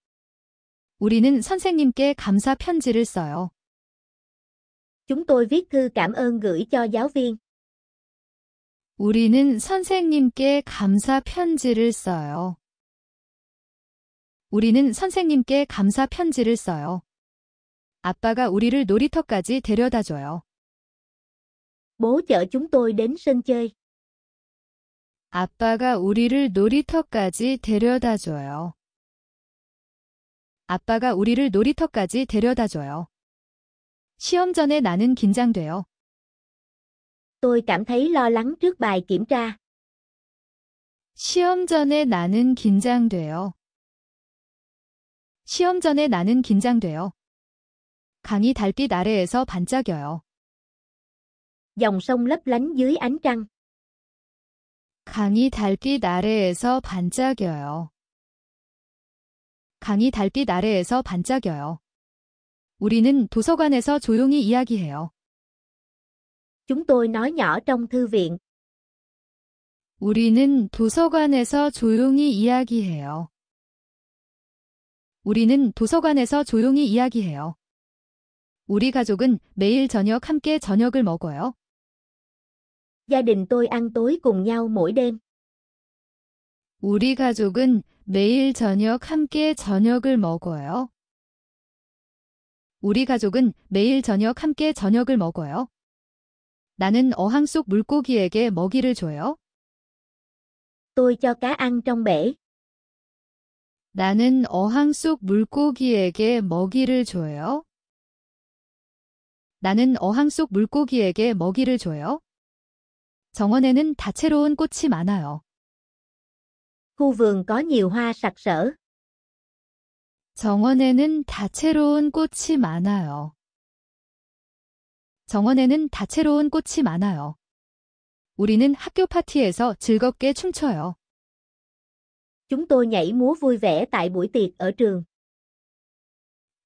우리는 선생님께 감사 편지를 써요. Chúng tôi viết thư cảm ơn gửi cho giáo viên. 우리는 선생님께 감사 편지를 써요. 우리는 선생님께 감사 편지를 써요. 아빠가 우리를 놀이터까지 데려다 줘요. Bố chở chúng tôi đến sân chơi. 아빠가 우리를 놀이터까지 데려다 줘요. 아빠가 우리를 놀이터까지 데려다 줘요. 시험 전에 나는 긴장돼요. Tôi cảm thấy lo lắng trước bài kiểm tra. 시험 전에 나는 긴장돼요. 시험 전에 나는 긴장돼요. 강이 달빛 아래에서 반짝여요. Dòng sông lấp lánh dưới ánh trăng. 강이 달빛 아래에서 반짝여요. 강이 달빛 아래에서 반짝여요. 우리는 도서관에서 조용히 이야기해요. Chúng tôi nói nhỏ trong thư viện. 우리는 도서관에서 조용히 이야기해요. 우리는 도서관에서 조용히 이야기해요. 우리 가족은 매일 저녁 함께 저녁을 먹어요. Gia đình tôi ăn tối cùng nhau mỗi đêm. 우리 가족은 매일 저녁 함께 저녁을 먹어요. 우리 가족은 매일 저녁 함께 저녁을 먹어요. 나는 어항 속 물고기에게 먹이를 줘요. Tôi cho cá ăn trong bể. 나는 어항 속 물고기에게 먹이를 줘요. 나는 어항 속 물고기에게 먹이를 줘요. 정원에는 다채로운 꽃이 많아요. Khu vườn có nhiều hoa sặc sỡ. 정원에는 다채로운 꽃이 많아요. 정원에는 다채로운 꽃이 많아요. 우리는 학교 파티에서 즐겁게 춤춰요. Chúng tôi nhảy múa vui vẻ tại buổi tiệc ở trường.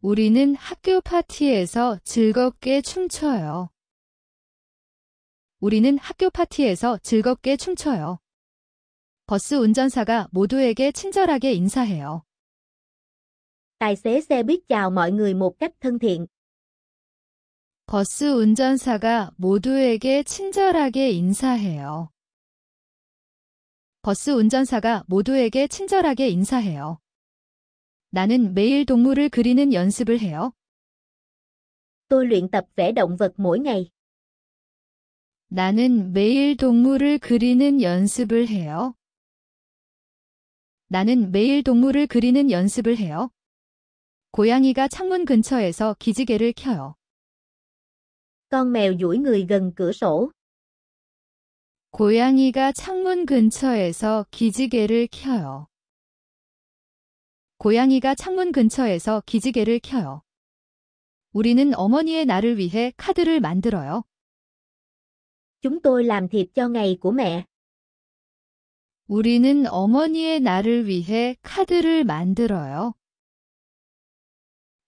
우리는 학교 파티에서 즐겁게 춤춰요. 우리는 학교 파티에서 즐겁게 춤춰요. 버스 운전사가 모두에게 친절하게 인사해요. Tài xế xe buýt chào mọi người một cách thân thiện. 버스 운전사가 모두에게 친절하게 인사해요. 버스 운전사가 모두에게 친절하게 인사해요. 나는 매일 동물을 그리는 연습을 해요. Tôi luyện tập vẽ động vật mỗi ngày. 나는 매일 동물을 그리는 연습을 해요. 나는 매일 동물을 그리는 연습을 해요. 고양이가 창문 근처에서 기지개를 켜요. Con mèo duỗi người gần cửa sổ. 고양이가 창문 근처에서 기지개를 켜요. 고양이가 창문 근처에서 기지개를 켜요. 우리는 어머니의 날을 위해 카드를 만들어요. Chúng tôi làm thiệp cho ngày của mẹ. 우리는 어머니의 날을 위해 카드를 만들어요.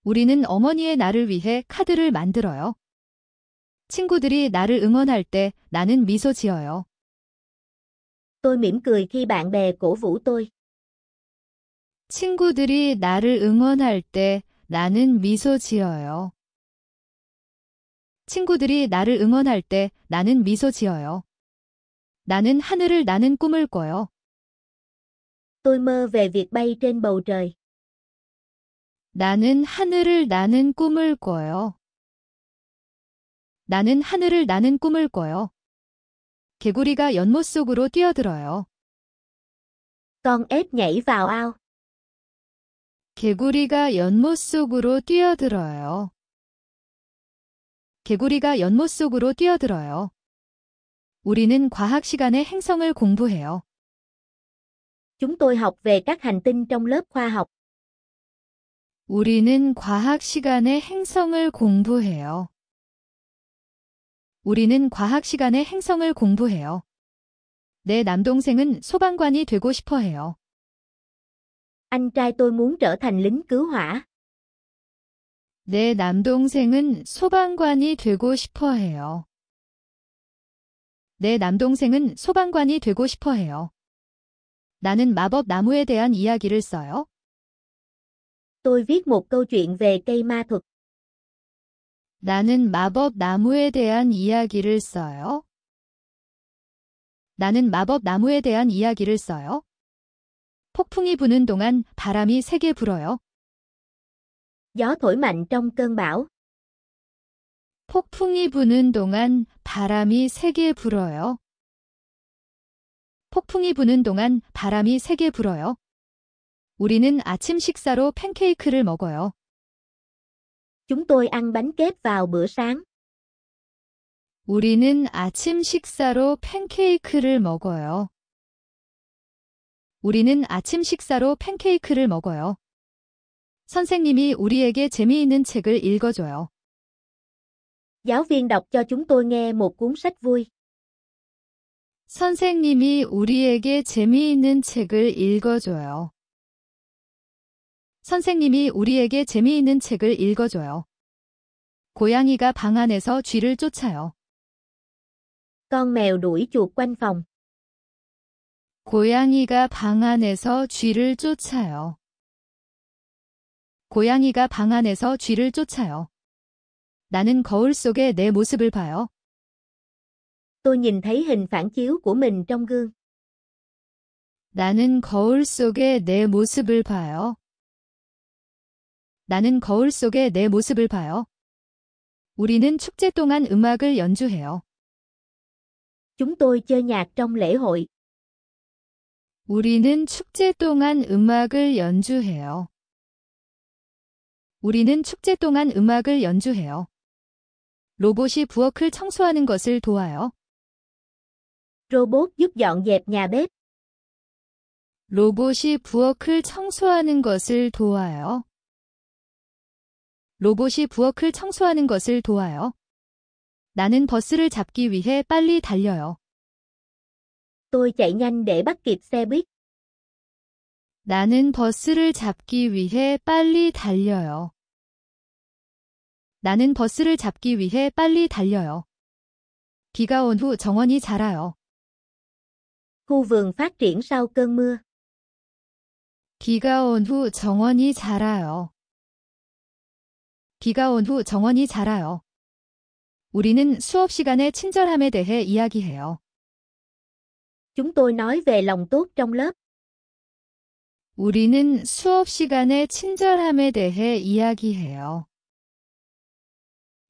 우리는 어머니의 날을 위해 카드를 만들어요. 친구들이 나를 응원할 때 나는 미소 지어요. Tôi mỉm cười khi bạn bè cổ vũ tôi. 친구들이 나를 응원할 때 나는 미소 지어요. 친구들이 나를 응원할 때 나는 미소 지어요. 나는 하늘을 나는 꿈을 꿔요. Tôi mơ về việc bay trên bầu trời. 나는 하늘을 나는 꿈을 꿔요. 나는 하늘을 나는 꿈을 꿔요. 개구리가 연못 속으로 뛰어들어요. Con ếch nhảy vào ao. 개구리가 연못 속으로 뛰어들어요. 개구리가 연못 속으로 뛰어들어요. 우리는 과학 시간에 행성을 공부해요. Chúng tôi học về các hành tinh trong lớp khoa học. 우리는 과학 시간에 행성을 공부해요. 우리는 과학 시간에 행성을 공부해요. 내 남동생은 소방관이 되고 싶어 해요. Anh trai tôi muốn trở thành lính cứu hỏa. 내 남동생은 소방관이 되고 싶어 해요. 내 남동생은 소방관이 되고 싶어 해요. 나는 마법 나무에 대한 이야기를 써요. Tôi viết một câu chuyện về cây ma thuật. 나는 마법 나무에 대한 이야기를 써요. 나는 마법 나무에 대한 이야기를 써요. 폭풍이 부는 동안 바람이 세게 불어요. Gió thổi mạnh trong cơn bão. 폭풍이 부는 동안 바람이 세게 불어요. 폭풍이 부는 동안 바람이 세게 불어요. 우리는 아침 식사로 팬케이크를 먹어요. Chúng tôi ăn bánh kếp vào bữa sáng. 우리는 아침 식사로 팬케이크를 먹어요. 우리는 아침 식사로 팬케이크를 먹어요. 선생님이 우리에게 재미있는 책을 읽어줘요. Giáo viên đọc cho chúng tôi nghe một cuốn sách vui. 선생님이 우리에게 재미있는 책을 읽어줘요. 선생님이 우리에게 재미있는 책을 읽어줘요. 고양이가 방 안에서 쥐를 쫓아요. Con mèo đuổi chuột quanh phòng. 고양이가 방 안에서 쥐를 쫓아요. 고양이가 방 안에서 쥐를 쫓아요. 나는 거울 속에 내 모습을 봐요. Tôi nhìn thấy hình phản chiếu của mình trong gương. 나는 거울 속에 내 모습을 봐요. 나는 거울 속에 내 모습을 봐요. 우리는 축제 동안 음악을 연주해요. Chúng tôi chơi nhạc trong lễ hội. 우리는 축제 동안 음악을 연주해요. 우리는 축제 동안 음악을 연주해요. 로봇이 부엌을 청소하는 것을 도와요. Robot giúp dọn dẹp nhà bếp. 로봇이 부엌을 청소하는 것을 도와요. 로봇이 부엌을 청소하는 것을 도와요. 나는 버스를 잡기 위해 빨리 달려요. Tôi chạy nhanh để bắt kịp xe buýt. 나는 버스를 잡기 위해 빨리 달려요. 나는 버스를 잡기 위해 빨리 달려요. 비가 온 후 정원이 자라요. Khu vườn phát triển sau cơn mưa. 비가 온 후 정원이 자라요. 비가 온 후 정원이 자라요. 우리는 수업 시간의 친절함에 대해 이야기해요. Chúng tôi nói về lòng tốt trong lớp. 우리는 수업 시간의 친절함에 대해 이야기해요.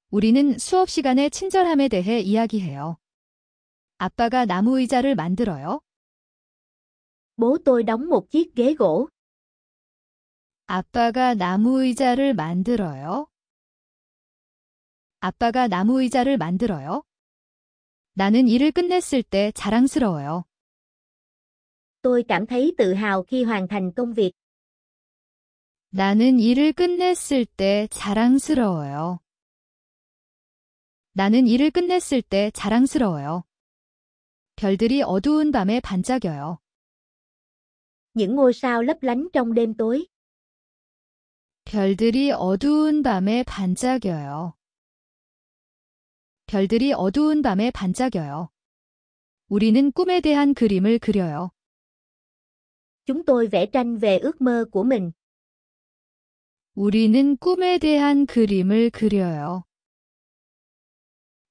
우리는 수업 시간의 친절함에 대해 이야기해요. 아빠가 나무 의자를 만들어요. Bố tôi đóng một chiếc ghế gỗ. 아빠가 나무 의자를 만들어요. 아빠가 나무 의자를 만들어요. 나는 일을 끝냈을 때 자랑스러워요. Tôi cảm thấy tự hào khi hoàn thành công việc. 나는 일을 끝냈을 때 자랑스러워요. 나는 일을 끝냈을 때 자랑스러워요. 별들이 어두운 밤에 반짝여요. Những ngôi sao lấp lánh trong đêm tối. 별들이 어두운 밤에 반짝여요. 별들이 어두운 밤에 반짝여요. 우리는 꿈에 대한 그림을 그려요. Chúng tôi vẽ tranh về ước mơ của mình. 우리는 꿈에 대한 그림을 그려요.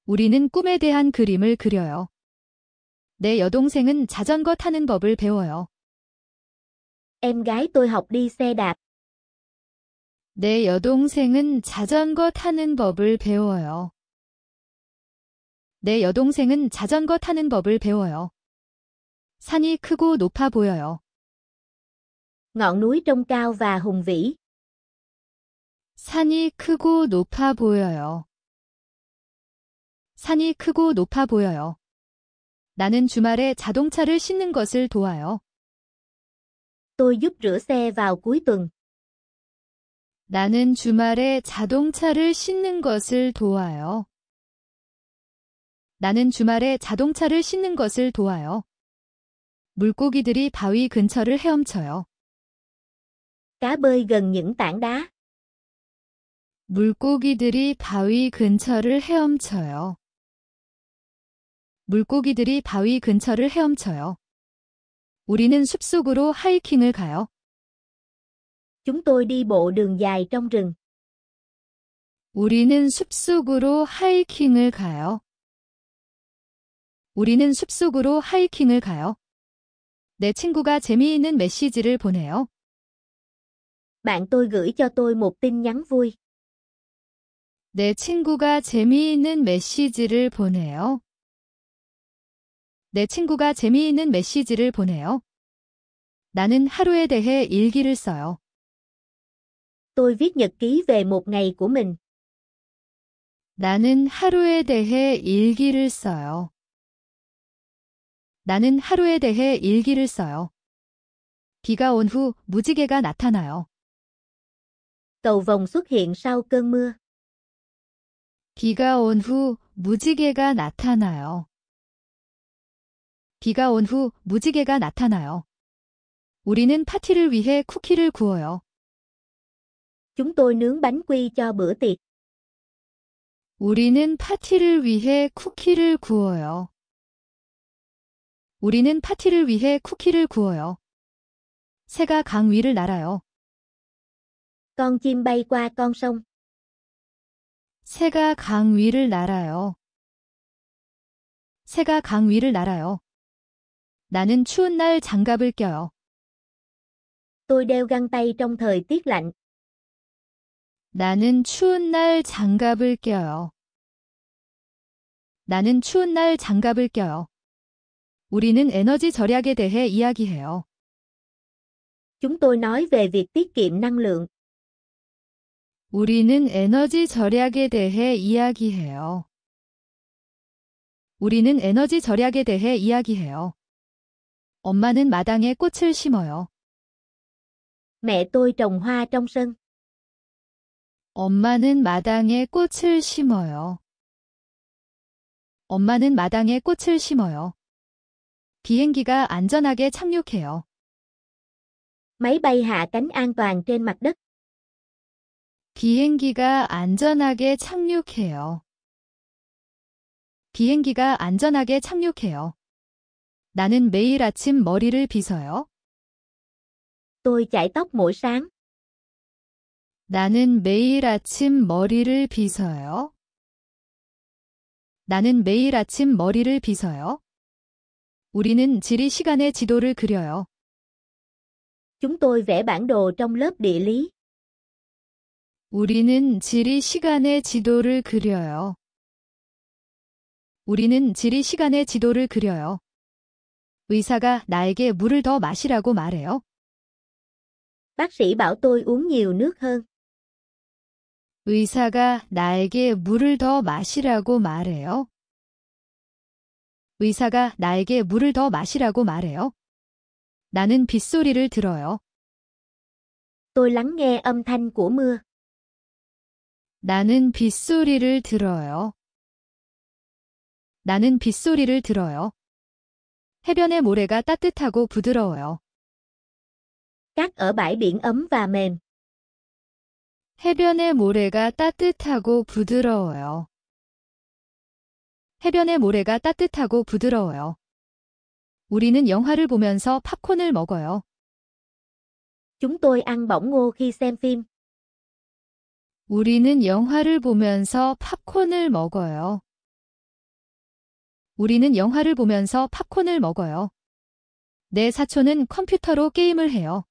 우리는 꿈에 대한 그림을 그려요. 내 여동생은 자전거 타는 법을 배워요. Em gái tôi học đi xe đạp. 내 여동생은 자전거 타는 법을 배워요. 내 여동생은 자전거 타는 법을 배워요. 산이 크고 높아 보여요. Ngọn núi trông cao và hùng vĩ. 산이 크고 높아 보여요. 산이 크고 높아 보여요. 나는 주말에 자동차를 씻는 것을 도와요. Tôi giúp rửa xe vào cuối tuần. 나는 주말에 자동차를 씻는 것을 도와요. 나는 주말에 자동차를 씻는 것을 도와요. 물고기들이 바위 근처를 헤엄쳐요. Cá bơi gần những tảng đá. 물고기들이 바위 근처를 헤엄쳐요. 물고기들이 바위 근처를 헤엄쳐요. 우리는 숲속으로 하이킹을 가요. Chúng tôi đi bộ đường dài trong rừng. 우리는 숲속으로 하이킹을 가요. 우리는 숲속으로 하이킹을 가요. 내 친구가 재미있는 메시지를 보내요. Bạn tôi gửi cho tôi một tin nhắn vui. 내 친구가 재미있는 메시지를 보내요. 내 친구가 재미있는 메시지를 보내요. 나는 하루에 대해 일기를 써요. Tôi viết nhật ký về một ngày của mình. 나는 하루에 대해 일기를 써요. 나는 하루에 대해 일기를 써요. 비가 온 후 무지개가 나타나요. Cầu vồng xuất hiện sau cơn mưa. 비가 온 후 무지개가 나타나요. 비가 온 후 무지개가 나타나요. 우리는 파티를 위해 쿠키를 구워요. Chúng tôi nướng bánh quy cho bữa tiệc. 우리는 파티를 위해 쿠키를 구워요. 우리는 파티를 위해 쿠키를 구워요. 새가 강 위를 날아요. Con chim bay qua con sông. 새가 강 위를 날아요. 새가 강 위를 날아요. 나는 추운 날 장갑을 껴요. Tôi đeo găng tay trong thời tiết lạnh. 나는 추운 날 장갑을 껴요. 나는 추운 날 장갑을 껴요. 우리는 에너지 절약에 대해 이야기해요. Chúng tôi nói về việc tiết kiệm năng lượng. 우리는 에너지 절약에 대해 이야기해요. 우리는 에너지 절약에 대해 이야기해요. 엄마는 마당에 꽃을 심어요. Mẹ tôi trồng hoa trong sân. 엄마는 마당에 꽃을 심어요. 엄마는 마당에 꽃을 심어요. 비행기가 안전하게 착륙해요. Máy bay hạ cánh an toàn trên mặt đất. 비행기가 안전하게 착륙해요. 비행기가 안전하게 착륙해요. 나는 매일 아침 머리를 빗어요. Tôi chải tóc mỗi sáng. 나는 매일 아침 머리를 빗어요. 나는 매일 아침 머리를 빗어요. 우리는 지리 시간의 지도를 그려요. Chúng tôi vẽ bản đồ trong lớp địa lý. 우리는 지리 시간의 지도를 그려요. 우리는 지리 시간의 지도를 그려요. 의사가 나에게 물을 더 마시라고 말해요. Bác sĩ bảo tôi uống nhiều nước hơn. 의사가 나에게 물을 더 마시라고 말해요. 의사가 나에게 물을 더 마시라고 말해요. 나는 빗소리를 들어요. Tôi lắng nghe âm thanh của mưa. 나는 빗소리를 들어요. 나는 빗소리를 들어요. 해변의 모래가 따뜻하고 부드러워요. Cát ở bãi biển ấm và mềm. 해변의 모래가 따뜻하고 부드러워요. 해변의 모래가 따뜻하고 부드러워요. 우리는 영화를 보면서 팝콘을 먹어요. Chúng tôi ăn bỏng ngô khi xem phim. 우리는 영화를 보면서 팝콘을 먹어요. 우리는 영화를 보면서 팝콘을 먹어요. 내 사촌은 컴퓨터로 게임을 해요.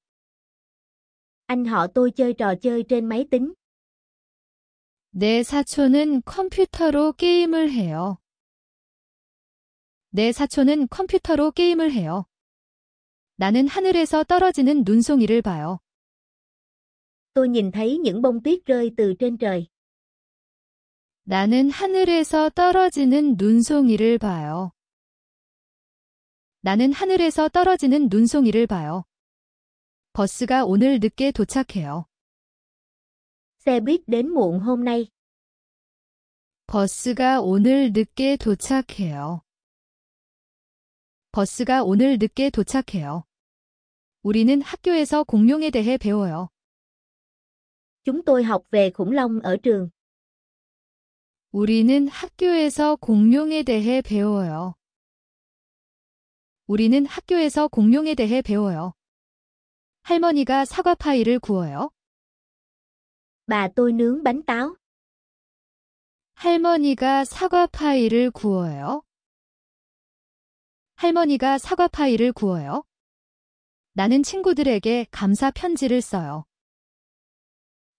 Anh họ tôi chơi trò chơi trên máy tính. 내 사촌은 컴퓨터로 게임을 해요. 내 사촌은 컴퓨터로 게임을 해요. 나는 하늘에서 떨어지는 눈송이를 봐요. Tôi nhìn thấy những bông tuyết rơi từ trên trời. 나는 하늘에서 떨어지는 눈송이를 봐요. 나는 하늘에서 떨어지는 눈송이를 봐요. 버스가 오늘 늦게 도착해요. Xe buýt đến muộn hôm nay. 버스가 오늘 늦게 도착해요. 버스가 오늘 늦게 도착해요. 우리는 학교에서 공룡에 대해 배워요. Chúng tôi học về khủng long ở trường. 우리는 학교에서 공룡에 대해 배워요. 우리는 학교에서 공룡에 대해 배워요. 할머니가 사과 파이를 구워요. Bà tôi nướng bánh táo. 할머니가 사과 파이를 구워요. 할머니가 사과 파이를 구워요. 나는 친구들에게 감사 편지를 써요.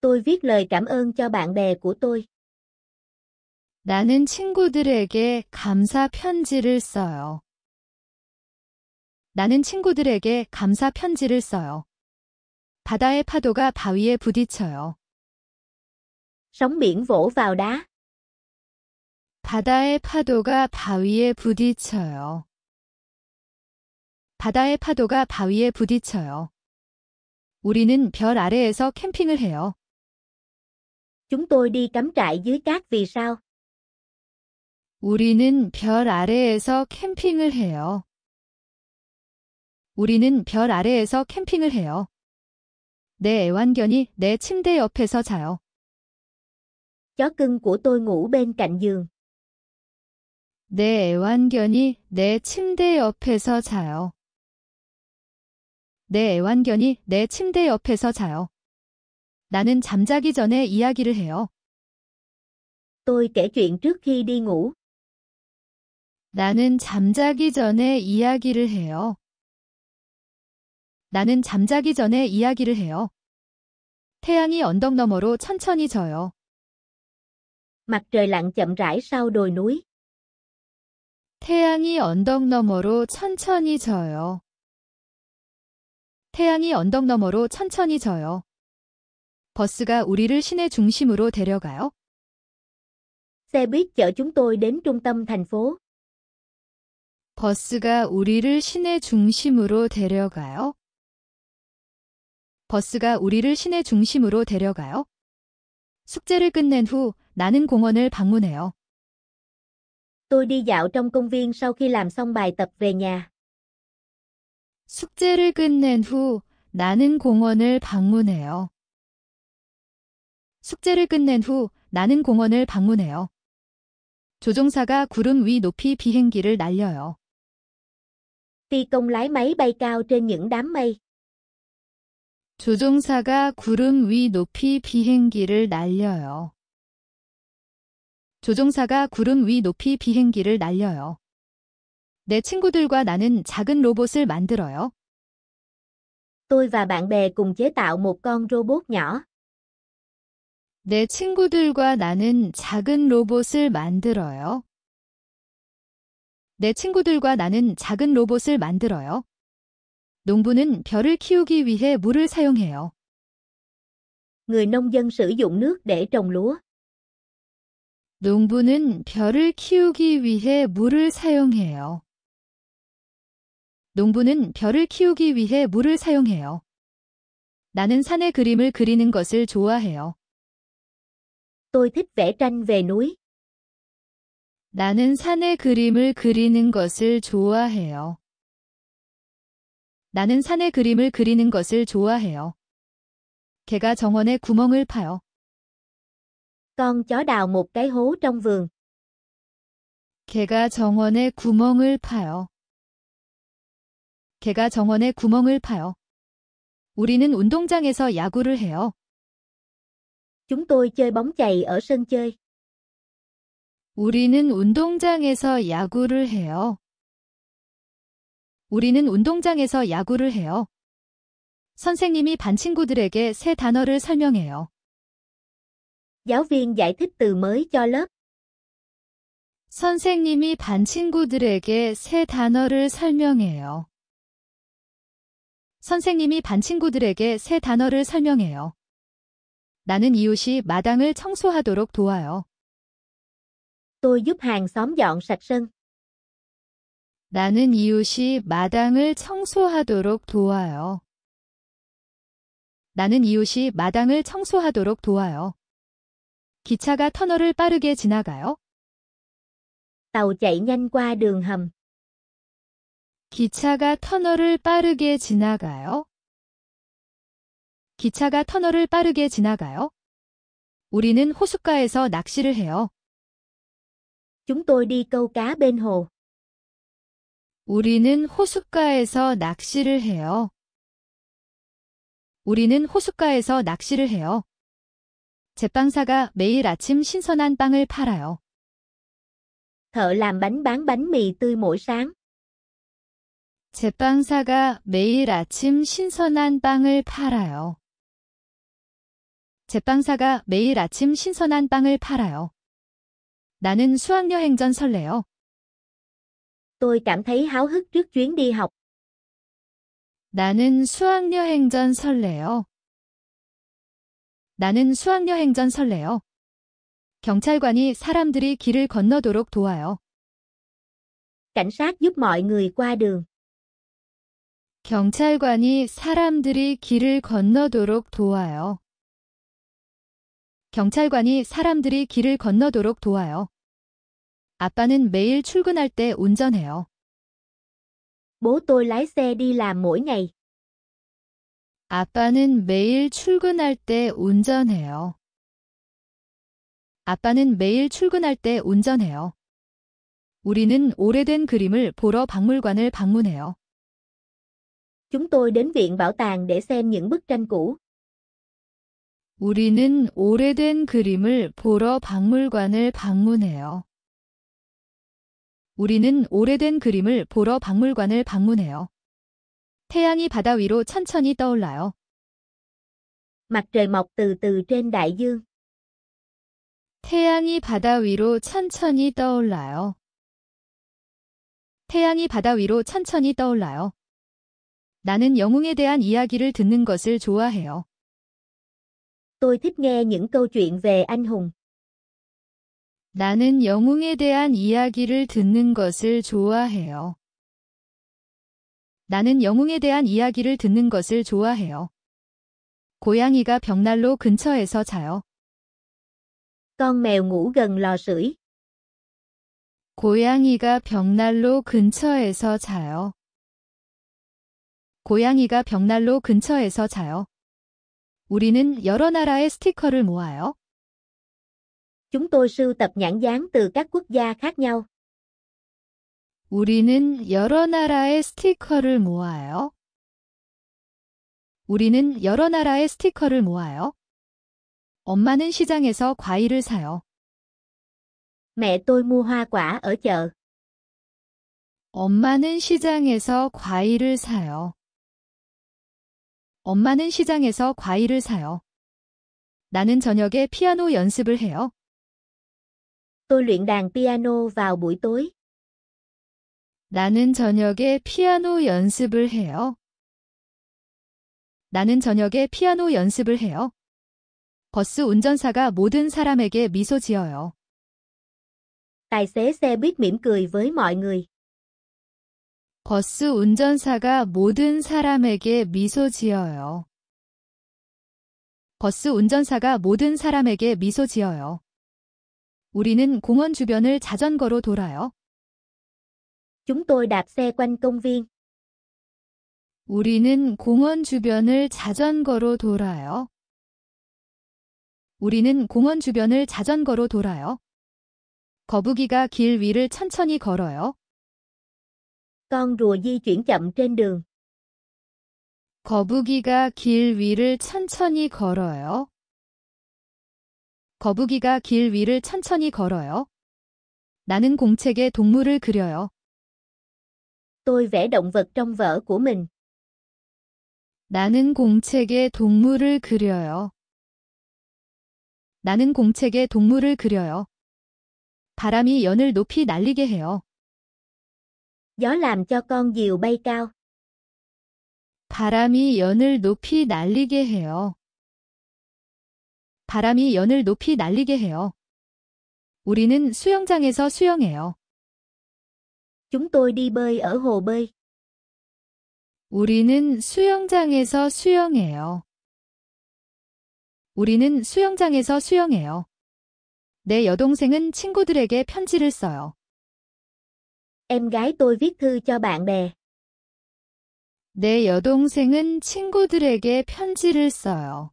Tôi viết lời cảm ơn cho bạn bè của tôi. 나는 친구들에게 감사 편지를 써요. 나는 친구들에게 감사 편지를 써요. 바다의 파도가 바위에 부딪혀요. Sóng biển vỗ vào đá. 바다의 파도가 바위에 부딪혀요. 바다의 파도가 바위에 부딪혀요. 우리는 별 아래에서 캠핑을 해요. Chúng tôi đi cắm trại dưới cát vì sao? 우리는 별 아래에서 캠핑을 해요. 우리는 별 아래에서 캠핑을 해요. 내 애완견이 내 침대 옆에서 자요. Chó cưng của tôi ngủ bên cạnh giường. 내 애완견이 내 침대 옆에서 자요. 내 애완견이 내 침대 옆에서 자요. 나는 잠자기 전에 이야기를 해요. Tôi kể chuyện trước khi đi ngủ. 나는 잠자기 전에 이야기를 해요. 나는 잠자기 전에 이야기를 해요. 태양이 언덕 너머로 천천히 져요. Mặt trời lặn chậm rãi sau đồi núi. 태양이 언덕 너머로 천천히 져요. 태양이 언덕 너머로 천천히 져요. 버스가 우리를 시내 중심으로 데려가요. Xe buýt chở chúng tôi đến trung tâm thành phố. 버스가 우리를 시내 중심으로 데려가요. 버스가 우리를 시내 중심으로 데려가요. 숙제를 끝낸 후 나는 공원을 방문해요. Tôi đi dạo trong công viên sau khi làm xong bài tập về nhà. 숙제를 끝낸 후 나는 공원을 방문해요. 숙제를 끝낸 후 나는 공원을 방문해요. 조종사가 구름 위 높이 비행기를 날려요. Phi công lái máy bay cao trên những đám mây. 조종사가 구름 위 높이 비행기를 날려요. 조종사가 구름 위 높이 비행기를 날려요. 내 친구들과 나는 작은 로봇을 만들어요. Tôi và bạn bè cùng chế tạo một con robot nhỏ. 내 친구들과 나는 작은 로봇을 만들어요. 내 친구들과 나는 작은 로봇을 만들어요. 농부는 벼를 키우기 위해 물을 사용해요. người nông dân sử dụng nước để trồng lúa. 농부는 벼를 키우기 위해 물을 사용해요. 농부는 벼를 키우기 위해 물을 사용해요. 나는 산의 그림을 그리는 것을 좋아해요. Tôi thích vẽ tranh về núi. 나는 산의 그림을 그리는 것을 좋아해요. 나는 산의 그림을 그리는 것을 좋아해요. 개가 정원에 구멍을 파요. Con chó đào một cái hố trong vườn. 개가 정원에 구멍을 파요. 개가 정원에 구멍을 파요. 우리는 운동장에서 야구를 해요. Chúng tôi chơi bóng chày ở sân chơi. 우리는 운동장에서 야구를 해요. 우리는 운동장에서 야구를 해요. 선생님이 반 친구들에게 새 단어를 설명해요. Giáo viên giải thích từ mới cho lớp. 선생님이 반 친구들에게 새 단어를 설명해요. 선생님이 반 친구들에게 새 단어를 설명해요. 나는 이웃이 마당을 청소하도록 도와요. Tôi giúp hàng xóm dọn sạch sân. 나는 이웃이 마당을 청소하도록 도와요. 나는 이웃이 마당을 청소하도록 도와요. 기차가 터널을 빠르게 지나가요. Tàu chạy nhanh qua đường hầm. 기차가 터널을 빠르게 지나가요. 기차가 터널을 빠르게 지나가요. 우리는 호숫가에서 낚시를 해요. Chúng tôi đi câu cá bên hồ. 우리는 호숫가에서 낚시를 해요. 우리는 호숫가에서 낚시를 해요. 제빵사가 매일 아침 신선한 빵을 팔아요. Thợ làm bánh bán bánh mì tươi mỗi sáng. 제빵사가 매일 아침 신선한 빵을 팔아요. 제빵사가 매일 아침 신선한 빵을 팔아요. 나는 수학여행 전 설레요. Tôi cảm thấy háo hức trước chuyến đi học. 나는 수학여행 전 설레요. 나는 수학여행 전 설레요. 경찰관이 사람들이 길을 건너도록 도와요. Cảnh sát giúp mọi người qua đường. 경찰관이 사람들이 길을 건너도록 도와요. 경찰관이 사람들이 길을 건너도록 도와요. 아빠는 매일 출근할 때 운전해요. Bố tôi lái xe đi làm mỗi ngày. 아빠는 매일 출근할 때 운전해요. 아빠는 매일 출근할 때 운전해요. 우리는 오래된 그림을 보러 박물관을 방문해요. Chúng tôi đến viện bảo tàng để xem những bức tranh cũ. 우리는 오래된 그림을 보러 박물관을 방문해요. 우리는 오래된 그림을 보러 박물관을 방문해요. 태양이 바다 위로 천천히 떠올라요. Mặt trời mọc từ từ trên đại dương. 태양이 바다 위로 천천히 떠올라요. 태양이 바다 위로 천천히 떠올라요. 나는 영웅에 대한 이야기를 듣는 것을 좋아해요. Tôi thích nghe những câu chuyện về anh hùng. 나는 영웅에 대한 이야기를 듣는 것을 좋아해요. 나는 영웅에 대한 이야기를 듣는 것을 좋아해요. 고양이가 벽난로 근처에서 자요. Con mèo ngủ gần lò sưởi. 고양이가 벽난로 근처에서 자요. 고양이가 벽난로 근처에서 자요. 우리는 여러 나라의 스티커를 모아요. Chúng tôi sưu tập nhãn dán từ các quốc gia khác nhau. 우리는 여러 나라의 스티커를 모아요. 우리는 여러 나라의 스티커를 모아요. 엄마는 시장에서 과일을 사요. Mẹ tôi mua hoa quả ở chợ. 엄마는 시장에서 과일을 사요. 엄마는 시장에서 과일을 사요. 나는 저녁에 피아노 연습을 해요. Tôi luyện đàn piano vào buổi tối. 나는 저녁에 피아노 연습을 해요. 나는 저녁에 피아노 연습을 해요. 버스 운전사가 모든 사람에게 미소 지어요. Tài xế xe buýt mỉm cười với mọi người. 버스 운전사가 모든 사람에게 미소 지어요. 버스 운전사가 모든 사람에게 미소 지어요. 우리는 공원 주변을 자전거로 돌아요. Chúng tôi đạp xe quanh công viên. 우리는 공원 주변을 자전거로 돌아요. 우리는 공원 주변을 자전거로 돌아요. 거북이가 길 위를 천천히 걸어요. Con rùa di chuyển chậm trên đường. 거북이가 길 위를 천천히 걸어요. 거북이가 길 위를 천천히 걸어요. 나는 공책에 동물을 그려요. Tôi vẽ động vật trong vở của mình. 나는 공책에 동물을 그려요. 나는 공책에 동물을 그려요. 바람이 연을 높이 날리게 해요. Gió làm cho con diều bay cao. 바람이 연을 높이 날리게 해요. 바람이 연을 높이 날리게 해요. 우리는 수영장에서 수영해요. Chúng tôi đi bơi ở hồ bơi. 우리는 수영장에서 수영해요. 우리는 수영장에서 수영해요. 내 여동생은 친구들에게 편지를 써요. Em gái tôi viết thư cho bạn bè. 내 여동생은 친구들에게 편지를 써요.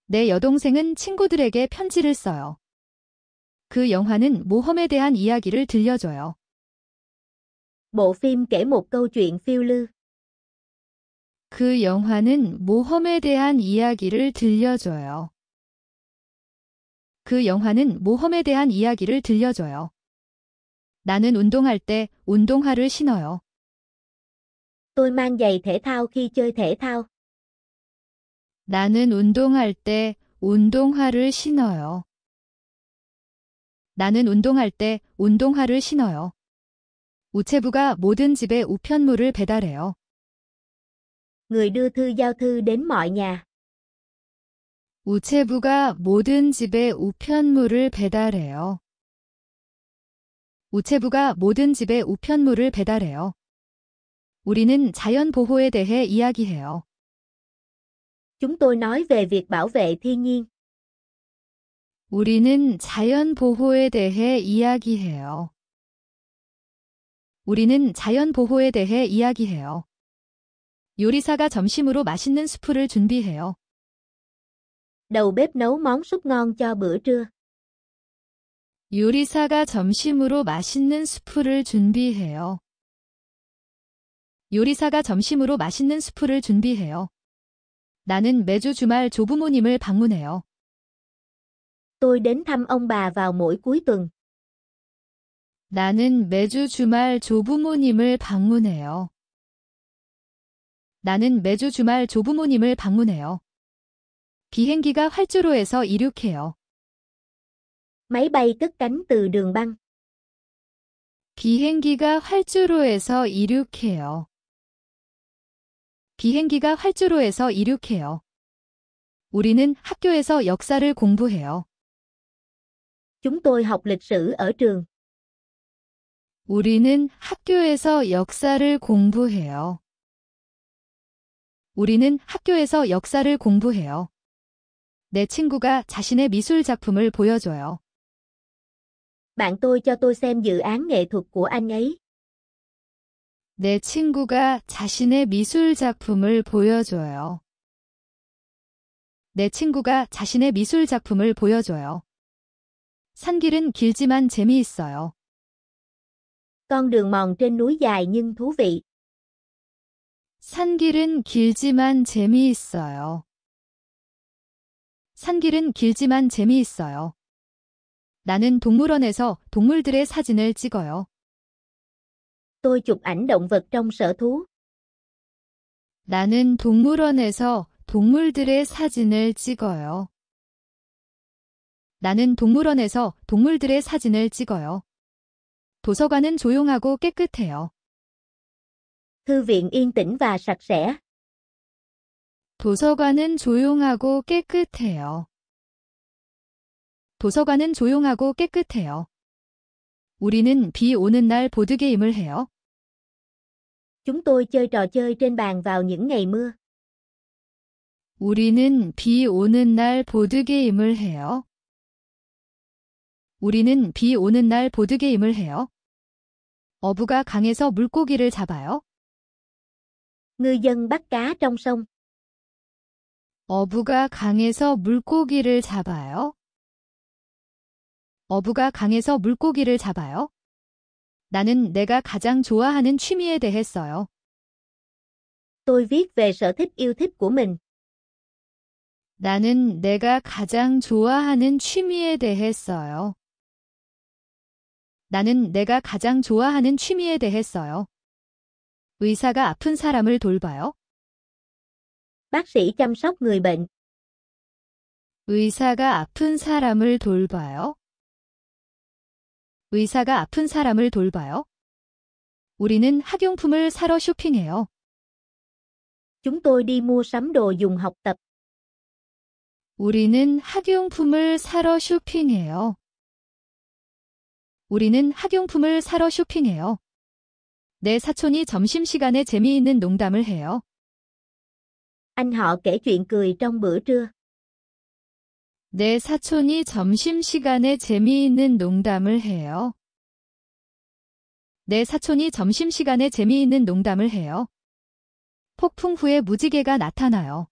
내 여동생은 친구들에게 편지를 써요. 그 영화는 모험에 대한 이야기를 들려줘요. Bộ phim kể một câu chuyện phiêu lưu. 그 영화는 모험에 대한 이야기를 들려줘요. 그 영화는 모험에 대한 이야기를 들려줘요. 나는 운동할 때 운동화를 신어요. Tôi mang giày thể thao khi chơi thể thao. 나는 운동할 때 운동화를 신어요. 나는 운동할 때 운동화를 신어요. 우체부가 모든 집에 우편물을 배달해요. Người đưa thư giao thư đến mọi nhà. 우체부가 모든 집에 우편물을 배달해요. 우체부가 모든 집에 우편물을 배달해요. 우리는 자연 보호에 대해 이야기해요. Chúng tôi nói về việc bảo vệ thiên nhiên. 우리는 자연 보호에 대해 이야기해요. 우리는 자연 보호에 대해 이야기해요. 요리사가 점심으로 맛있는 수프를 준비해요. Đầu bếp nấu món súp ngon cho bữa trưa. 요리사가 점심으로 맛있는 수프를 준비해요. 요리사가 점심으로 맛있는 수프를 준비해요. 나는 매주 주말 조부모님을 방문해요. Tôi đến thăm ông bà vào mỗi cuối tuần. 나는 매주 주말 조부모님을 방문해요. 나는 매주 주말 조부모님을 방문해요. 비행기가 활주로에서 이륙해요. Máy bay cất cánh từ đường băng. 비행기가 활주로에서 이륙해요. 비행기가 활주로에서 이륙해요. 우리는 학교에서 역사를 공부해요. Chúng tôi học lịch sử ở trường. 우리는 학교에서 역사를 공부해요. 우리는 학교에서 역사를 공부해요. 내 친구가 자신의 미술 작품을 보여줘요. Bạn tôi cho tôi xem dự án nghệ thuật của anh ấy. 내 친구가 자신의 미술 작품을 보여줘요. 내 친구가 자신의 미술 작품을 보여줘요. 산길은 길지만 재미있어요. Con đường mòn trên núi dài nhưng thú vị. 산길은 길지만 재미있어요. 산길은 길지만 재미있어요. 나는 동물원에서 동물들의 사진을 찍어요. Tôi chụp ảnh động vật trong sở thú. 나는 동물원에서 동물들의 사진을 찍어요. 나는 동물원에서 동물들의 사진을 찍어요. 도서관은 조용하고 깨끗해요. Thư viện yên tĩnh và sạch sẽ. 도서관은 조용하고 깨끗해요. 도서관은 조용하고 깨끗해요. 우리는 비 오는 날 보드게임을 해요. Chúng tôi chơi trò chơi trên bàn vào những ngày mưa. 우리는 비 오는 날 보드게임을 해요. 우리는 비 오는 날 보드게임을 해요. 어부가 강에서 물고기를 잡아요. Ngư dân bắt cá trong sông. 어부가 강에서 물고기를 잡아요. 어부가 강에서 물고기를 잡아요. 나는 내가 가장 좋아하는 취미에 대해 써요. Tôi viết về sở thích yêu thích của mình. 나는 내가 가장 좋아하는 취미에 대해 써요. 나는 내가 가장 좋아하는 취미에 대해 써요. 의사가 아픈 사람을 돌봐요. Bác sĩ chăm sóc người bệnh. 의사가 아픈 사람을 돌봐요. 의사가 아픈 사람을 돌봐요. 우리는 학용품을 사러 쇼핑해요. Chúng tôi đi mua sắm đồ dùng học tập. 우리는 학용품을 사러 쇼핑해요. 우리는 학용품을 사러 쇼핑해요. 내 사촌이 점심시간에 재미있는 농담을 해요. Anh họ kể chuyện cười trong bữa trưa. 내 사촌이 점심시간에 재미있는 농담을 해요. 내 사촌이 점심시간에 재미있는 농담을 해요. 폭풍 후에 무지개가 나타나요.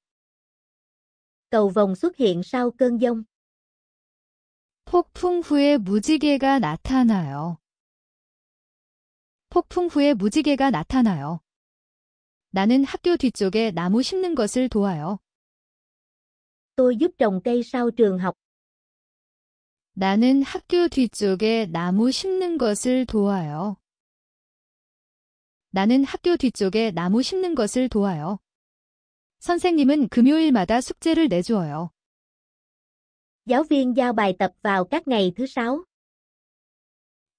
Cầu vồng xuất hiện sau cơn giông. 폭풍 후에 무지개가 나타나요. 폭풍 후에 무지개가 나타나요. 나는 학교 뒤쪽에 나무 심는 것을 도와요. Tôi giúp trồng cây sau trường học. 나는 학교 뒤쪽에 나무 심는 것을 도와요. 나는 학교 뒤쪽에 나무 심는 것을 도와요. 선생님은 금요일마다 숙제를 내주어요. Giáo viên giao bài tập vào các ngày thứ sáu.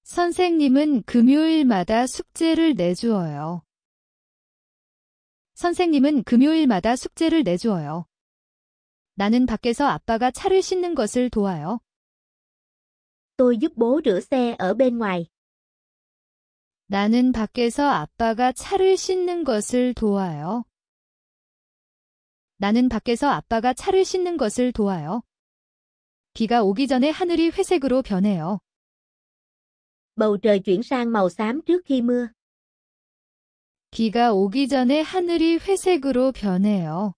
선생님은 금요일마다 숙제를 내주어요. 선생님은 금요일마다 숙제를 내주어요. 나는 밖에서 아빠가 차를 씻는 것을 도와요. Tôi giúp bố rửa xe ở bên ngoài. 나는 밖에서 아빠가 차를 씻는 것을 도와요. 나는 밖에서 아빠가 차를 씻는 것을 도와요. 비가 오기 전에 하늘이 회색으로 변해요. Bầu trời chuyển sang màu xám trước khi mưa. 비가 오기 전에 하늘이 회색으로 변해요.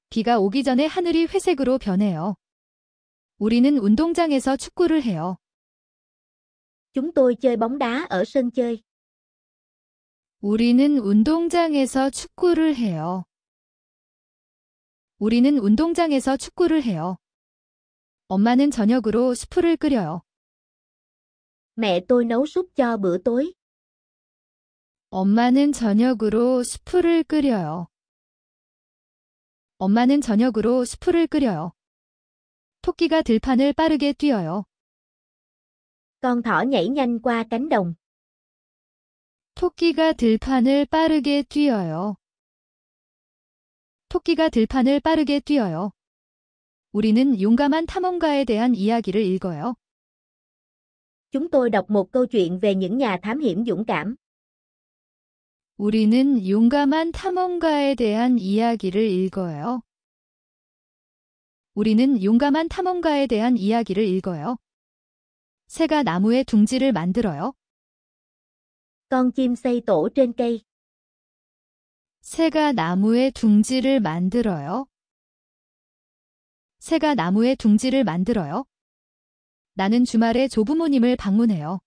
비가 오기 전에 하늘이 회색으로 변해요. 우리는 운동장에서 축구를 해요. Chúng tôi chơi bóng đá ở sân chơi. 우리는 운동장에서 축구를 해요. 우리는 운동장에서 축구를 해요. 엄마는 저녁으로 수프를 끓여요. Mẹ tôi nấu súp cho bữa tối. 엄마는 저녁으로 수프를 끓여요. 엄마는 저녁으로 수프를 끓여요. 토끼가 들판을 빠르게 뛰어요. Con thỏ nhảy nhanh qua cánh đồng. 토끼가 들판을 빠르게 뛰어요. 토끼가 들판을 빠르게 뛰어요. 우리는 용감한 탐험가에 대한 이야기를 읽어요. Chúng tôi đọc một câu chuyện về những nhà thám hiểm dũng cảm. 우리는 용감한 탐험가에 대한 이야기를 읽어요. 우리는 용감한 탐험가에 대한 이야기를 읽어요. 새가 나무에 둥지를 만들어요. Con chim xây tổ trên cây. 새가 나무에 둥지를 만들어요. 새가 나무에 둥지를 만들어요. 나는 주말에 조부모님을 방문해요.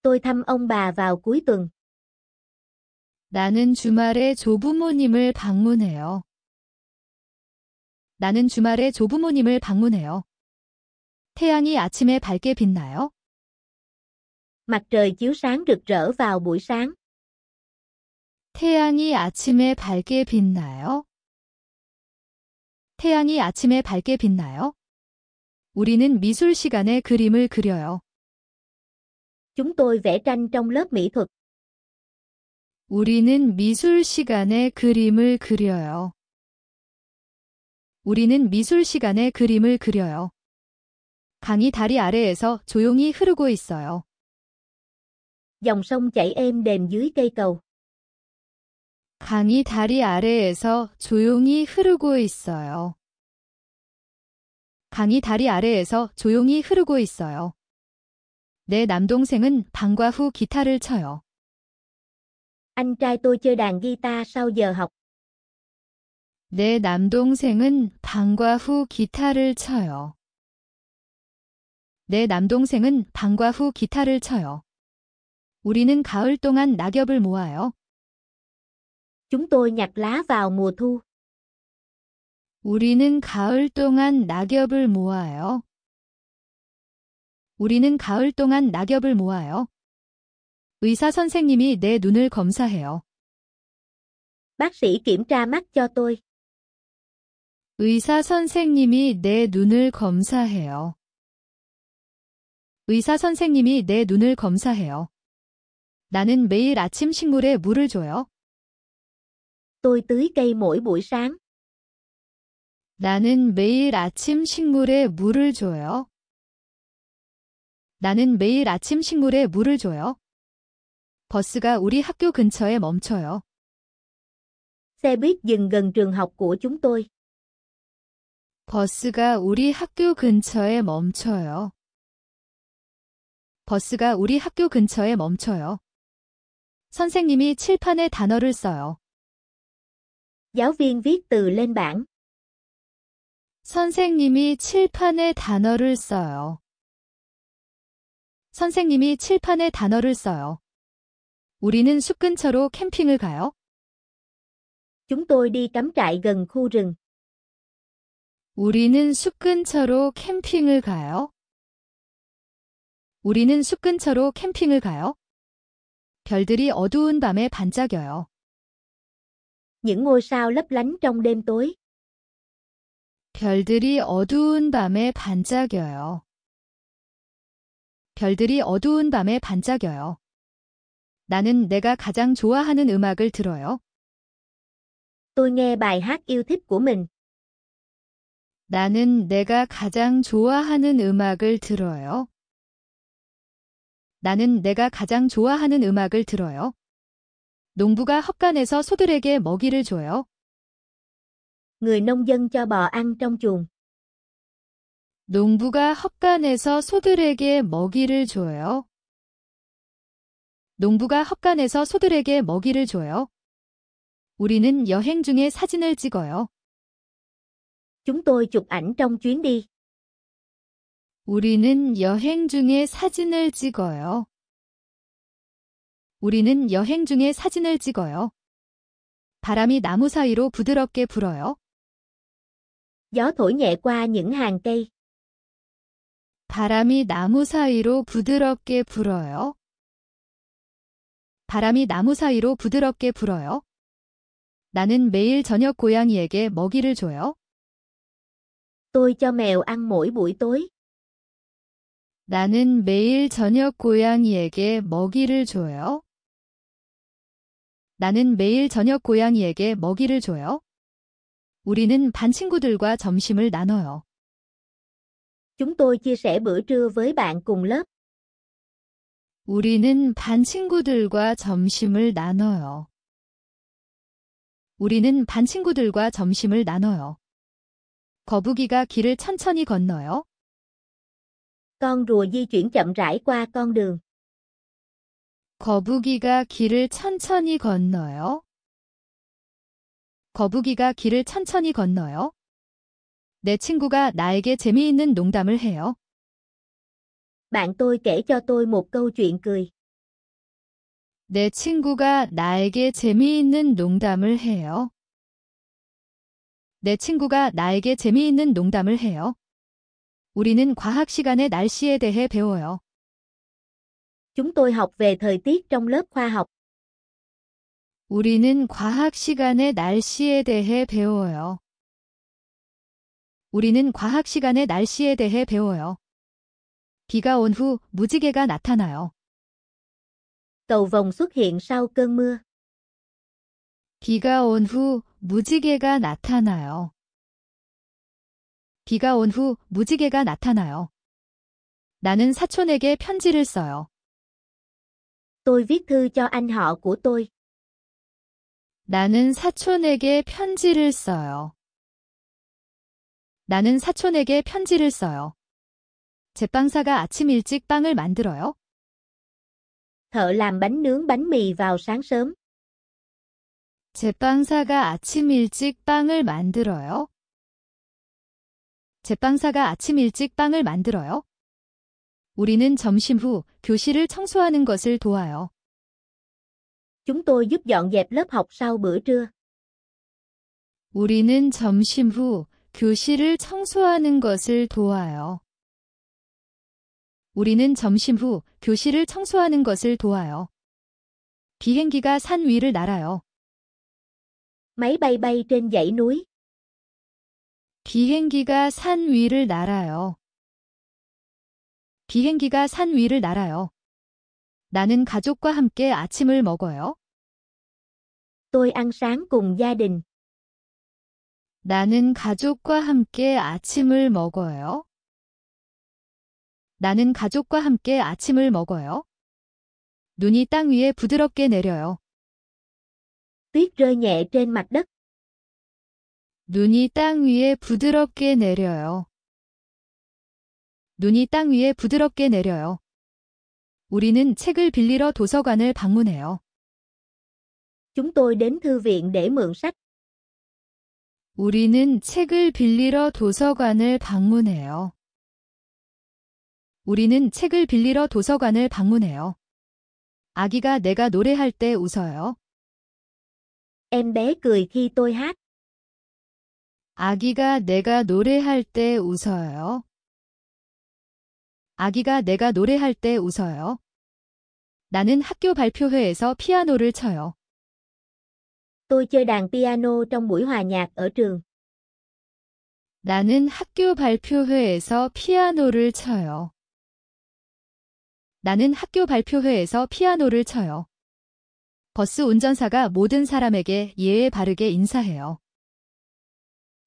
Tôi thăm ông bà vào cuối tuần. 나는 주말에 조부모님을 방문해요. 나는 주말에 조부모님을 방문해요. 태양이 아침에 밝게 빛나요. Mặt trời chiếu sáng rực rỡ vào buổi sáng. 태양이 아침에 밝게 빛나요. 태양이 아침에 밝게 빛나요. 우리는 미술 시간에 그림을 그려요. Chúng tôi vẽ tranh trong lớp mỹ thuật. 우리는 미술 시간에 그림을 그려요. 우리는 미술 시간에 그림을 그려요. 강이 다리 아래에서 조용히 흐르고 있어요. Dòng sông chảy êm đềm dưới cây cầu. 강이 다리 아래에서 조용히 흐르고 있어요. 강이 다리 아래에서 조용히 흐르고 있어요. 내 남동생은 방과 후 기타를 쳐요. Anh trai tôi chơi đàn guitar sau giờ học. 내 남동생은 방과 후 기타를 쳐요. 내 남동생은 방과 후 기타를 쳐요. 우리는 가을 동안 낙엽을 모아요. Chúng tôi nhặt lá vào mùa thu. 우리는 가을 동안 낙엽을 모아요. 우리는 가을 동안 낙엽을 모아요. 의사 선생님이 내 눈을 검사해요. Bác sĩ kiểm tra mắt cho tôi. 의사 선생님이 내 눈을 검사해요. 의사 선생님이 내 눈을 검사해요. 나는 매일 아침 식물에 물을 줘요. Tôi tưới cây mỗi buổi sáng. 나는 매일 아침 식물에 물을 줘요. 나는 매일 아침 식물에 물을 줘요. 버스가 우리 학교 근처에 멈춰요. Xe buýt dừng gần trường học của chúng tôi. 버스가 우리 학교 근처에 멈춰요. 버스가 우리 학교 근처에 멈춰요. 선생님이 칠판에 단어를 써요. Giáo viên viết từ lên bảng. 선생님이 칠판에 단어를 써요. 선생님이 칠판에 단어를 써요. 우리는 숲 근처로 캠핑을 가요. Chúng tôi đi cắm trại gần khu rừng. 우리는 숲 근처로 캠핑을 가요. 우리는 숲 근처로 캠핑을 가요. 별들이 어두운 밤에 반짝여요. Những ngôi sao lấp lánh trong đêm tối. 별들이 어두운 밤에 반짝여요. 별들이 어두운 밤에 반짝여요. 나는 내가 가장 좋아하는 음악을 들어요. Tôi nghe bài hát yêu thích của mình. 나는 내가 가장 좋아하는 음악을 들어요. 나는 내가 가장 좋아하는 음악을 들어요. 농부가 헛간에서 소들에게 먹이를 줘요. Người nông dân cho bò ăn trong chuồng. 농부가 헛간에서 소들에게 먹이를 줘요. 농부가 헛간에서 소들에게 먹이를 줘요. 우리는 여행 중에 사진을 찍어요. Chúng tôi chụp ảnh trong chuyến đi. 우리는 여행 중에 사진을 찍어요. 우리는 여행 중에 사진을 찍어요. 바람이 나무 사이로 부드럽게 불어요. Gió thổi nhẹ qua những hàng cây. 바람이 나무 사이로 부드럽게 불어요. 바람이 나무 사이로 부드럽게 불어요. 나는 매일 저녁 고양이에게 먹이를 줘요. Tôi cho mèo ăn mỗi buổi tối. 나는 매일 저녁 고양이에게 먹이를 줘요. 나는 매일 저녁 고양이에게 먹이를 줘요. 우리는 반 친구들과 점심을 나눠요. Chúng tôi chia sẻ bữa trưa với bạn cùng lớp. 우리는 반 친구들과 점심을 나눠요. 우리는 반 친구들과 점심을 나눠요. 거북이가 길을 천천히 건너요. Con rùa di chuyển chậm rãi qua con đường. 거북이가 길을 천천히 건너요. 거북이가 길을 천천히 건너요. 내 친구가 나에게 재미있는 농담을 해요. Bạn tôi kể cho tôi một câu chuyện cười. 내 친구가 나에게 재미있는 농담을 해요. 내 친구가 나에게 재미있는 농담을 해요. 우리는 과학 시간에 날씨에 대해 배워요. Chúng tôi học về thời tiết trong lớp khoa học. 우리는 과학 시간에 날씨에 대해 배워요. 우리는 과학 시간에 날씨에 대해 배워요. 비가 온 후 무지개가 나타나요. Cầu vồng xuất hiện sau cơn mưa. 비가 온 후 무지개가 나타나요. 비가 온 후 무지개가 나타나요. 나는 사촌에게 편지를 써요. Tôi viết thư cho anh họ của tôi. 나는 사촌에게 편지를 써요. 나는 사촌에게 편지를 써요. 제빵사가 아침 일찍 빵을 만들어요. Thợ làm bánh nướng bánh mì vào sáng sớm. 제빵사가 아침 일찍 빵을 만들어요. 제빵사가 아침 일찍 빵을 만들어요. 우리는 점심 후 교실을 청소하는 것을 도와요. Chúng tôi giúp dọn dẹp lớp học sau bữa trưa. 우리는 점심 후 교실을 청소하는 것을 도와요. 우리는 점심 후 교실을 청소하는 것을 도와요. 비행기가 산 위를 날아요. Máy bay bay trên dãy núi. 비행기가 산 위를 날아요. 비행기가 산 위를 날아요. 나는 가족과 함께 아침을 먹어요. Tôi ăn sáng cùng gia đình. 나는 가족과 함께 아침을 먹어요. 나는 가족과 함께 아침을 먹어요. 눈이 땅 위에 부드럽게 내려요. Tuyết rơi nhẹ trên mặt đất. 눈이 땅 위에 부드럽게 내려요. 눈이 땅 위에 부드럽게 내려요. 우리는 책을 빌리러 도서관을 방문해요. Chúng tôi đến thư viện để mượn sách. 우리는 책을 빌리러 도서관을 방문해요. 우리는 책을 빌리러 도서관을 방문해요. 아기가 내가 노래할 때 웃어요. Em bé cười khi tôi hát. 아기가 내가 노래할 때 웃어요. 아기가 내가 노래할 때 웃어요. 나는 학교 발표회에서 피아노를 쳐요. Tôi chơi đàn piano trong buổi hòa nhạc ở trường. 나는 학교 발표회에서 피아노를 쳐요. 나는 학교 발표회에서 피아노를 쳐요. 버스 운전사가 모든 사람에게 예의 바르게 인사해요.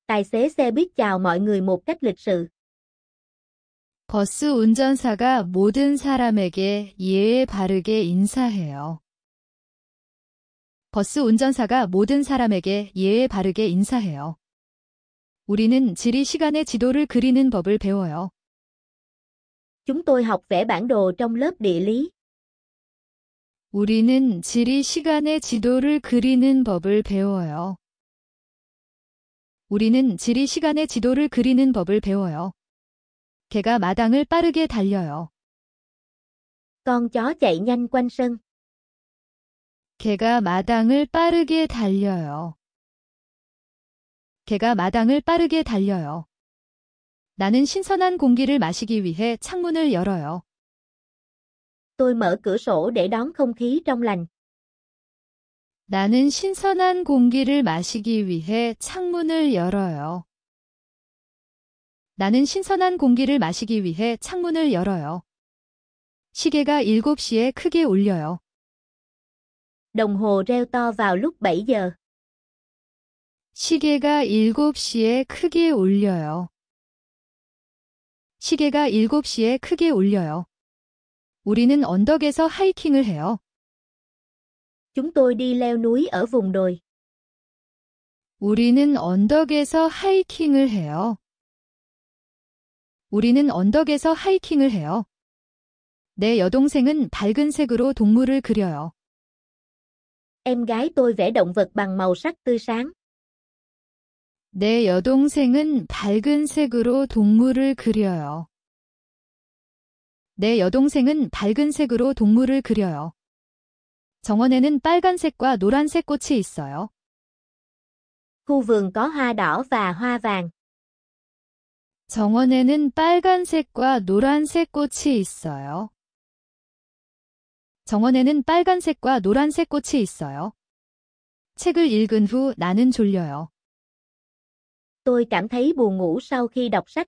Tài xế xe buýt chào mọi người một cách lịch sự. 버스 운전사가 모든 사람에게 예의 바르게 인사해요. 버스 운전사가 모든 사람에게 예의 바르게 인사해요. 우리는 지리 시간의 지도를 그리는 법을 배워요. Chúng tôi học vẽ bản đồ trong lớp địa lý. 우리는 지리 시간의 지도를 그리는 법을 배워요. 우리는 지리 시간의 지도를 그리는 법을 배워요. 개가 마당을 빠르게 달려요. Con chó chạy nhanh quanh sân. 개가 마당을 빠르게 달려요. 개가 마당을 빠르게 달려요. 나는 신선한 공기를 마시기 위해 창문을 열어요. Tôi mở cửa sổ để đón không khí trong lành. 나는 신선한 공기를 마시기 위해 창문을 열어요. 나는 신선한 공기를 마시기 위해 창문을 열어요. 시계가 7시에 크게 울려요. Đồng hồ reo to vào lúc 7 giờ. 시계가 7시에 크게 울려요. 시계가 7시에 크게 울려요. 우리는 언덕에서 하이킹을 해요. Chúng tôi đi leo núi ở vùng đồi. 우리는 언덕에서 하이킹을 해요. 우리는 언덕에서 하이킹을 해요. 내 여동생은 밝은 색으로 동물을 그려요. Em gái tôi vẽ động vật bằng màu sắc tươi sáng. 내 여동생은 밝은 색으로 동물을 그려요. 내 여동생은 밝은 색으로 동물을 그려요. 정원에는 빨간색과 노란색 꽃이 있어요. Khu vườn có hoa đỏ và hoa vàng. 정원에는 빨간색과 노란색 꽃이 있어요. 정원에는 빨간색과 노란색 꽃이 있어요. 책을 읽은 후 나는 졸려요. Tôi cảm thấy buồn ngủ sau khi đọc sách.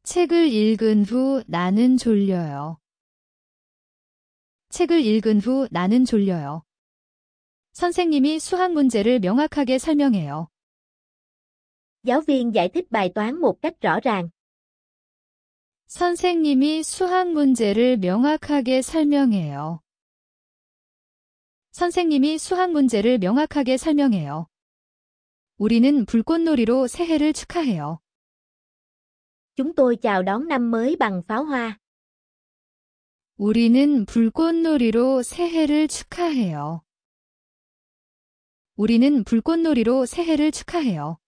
책을 읽은 후 나는 졸려요. 책을 읽은 후 나는 졸려요. 선생님이 수학 문제를 명확하게 설명해요. Giáo viên giải thích bài toán một cách rõ ràng. 선생님이 수학 문제를 명확하게 설명해요. 선생님이 수학 문제를 명확하게 설명해요. 우리는 불꽃놀이로 새해를 축하해요. Chúng tôi chào đón năm mới bằng pháo hoa. 우리는 불꽃놀이로 새해를 축하해요. 우리는 불꽃놀이로 새해를 축하해요.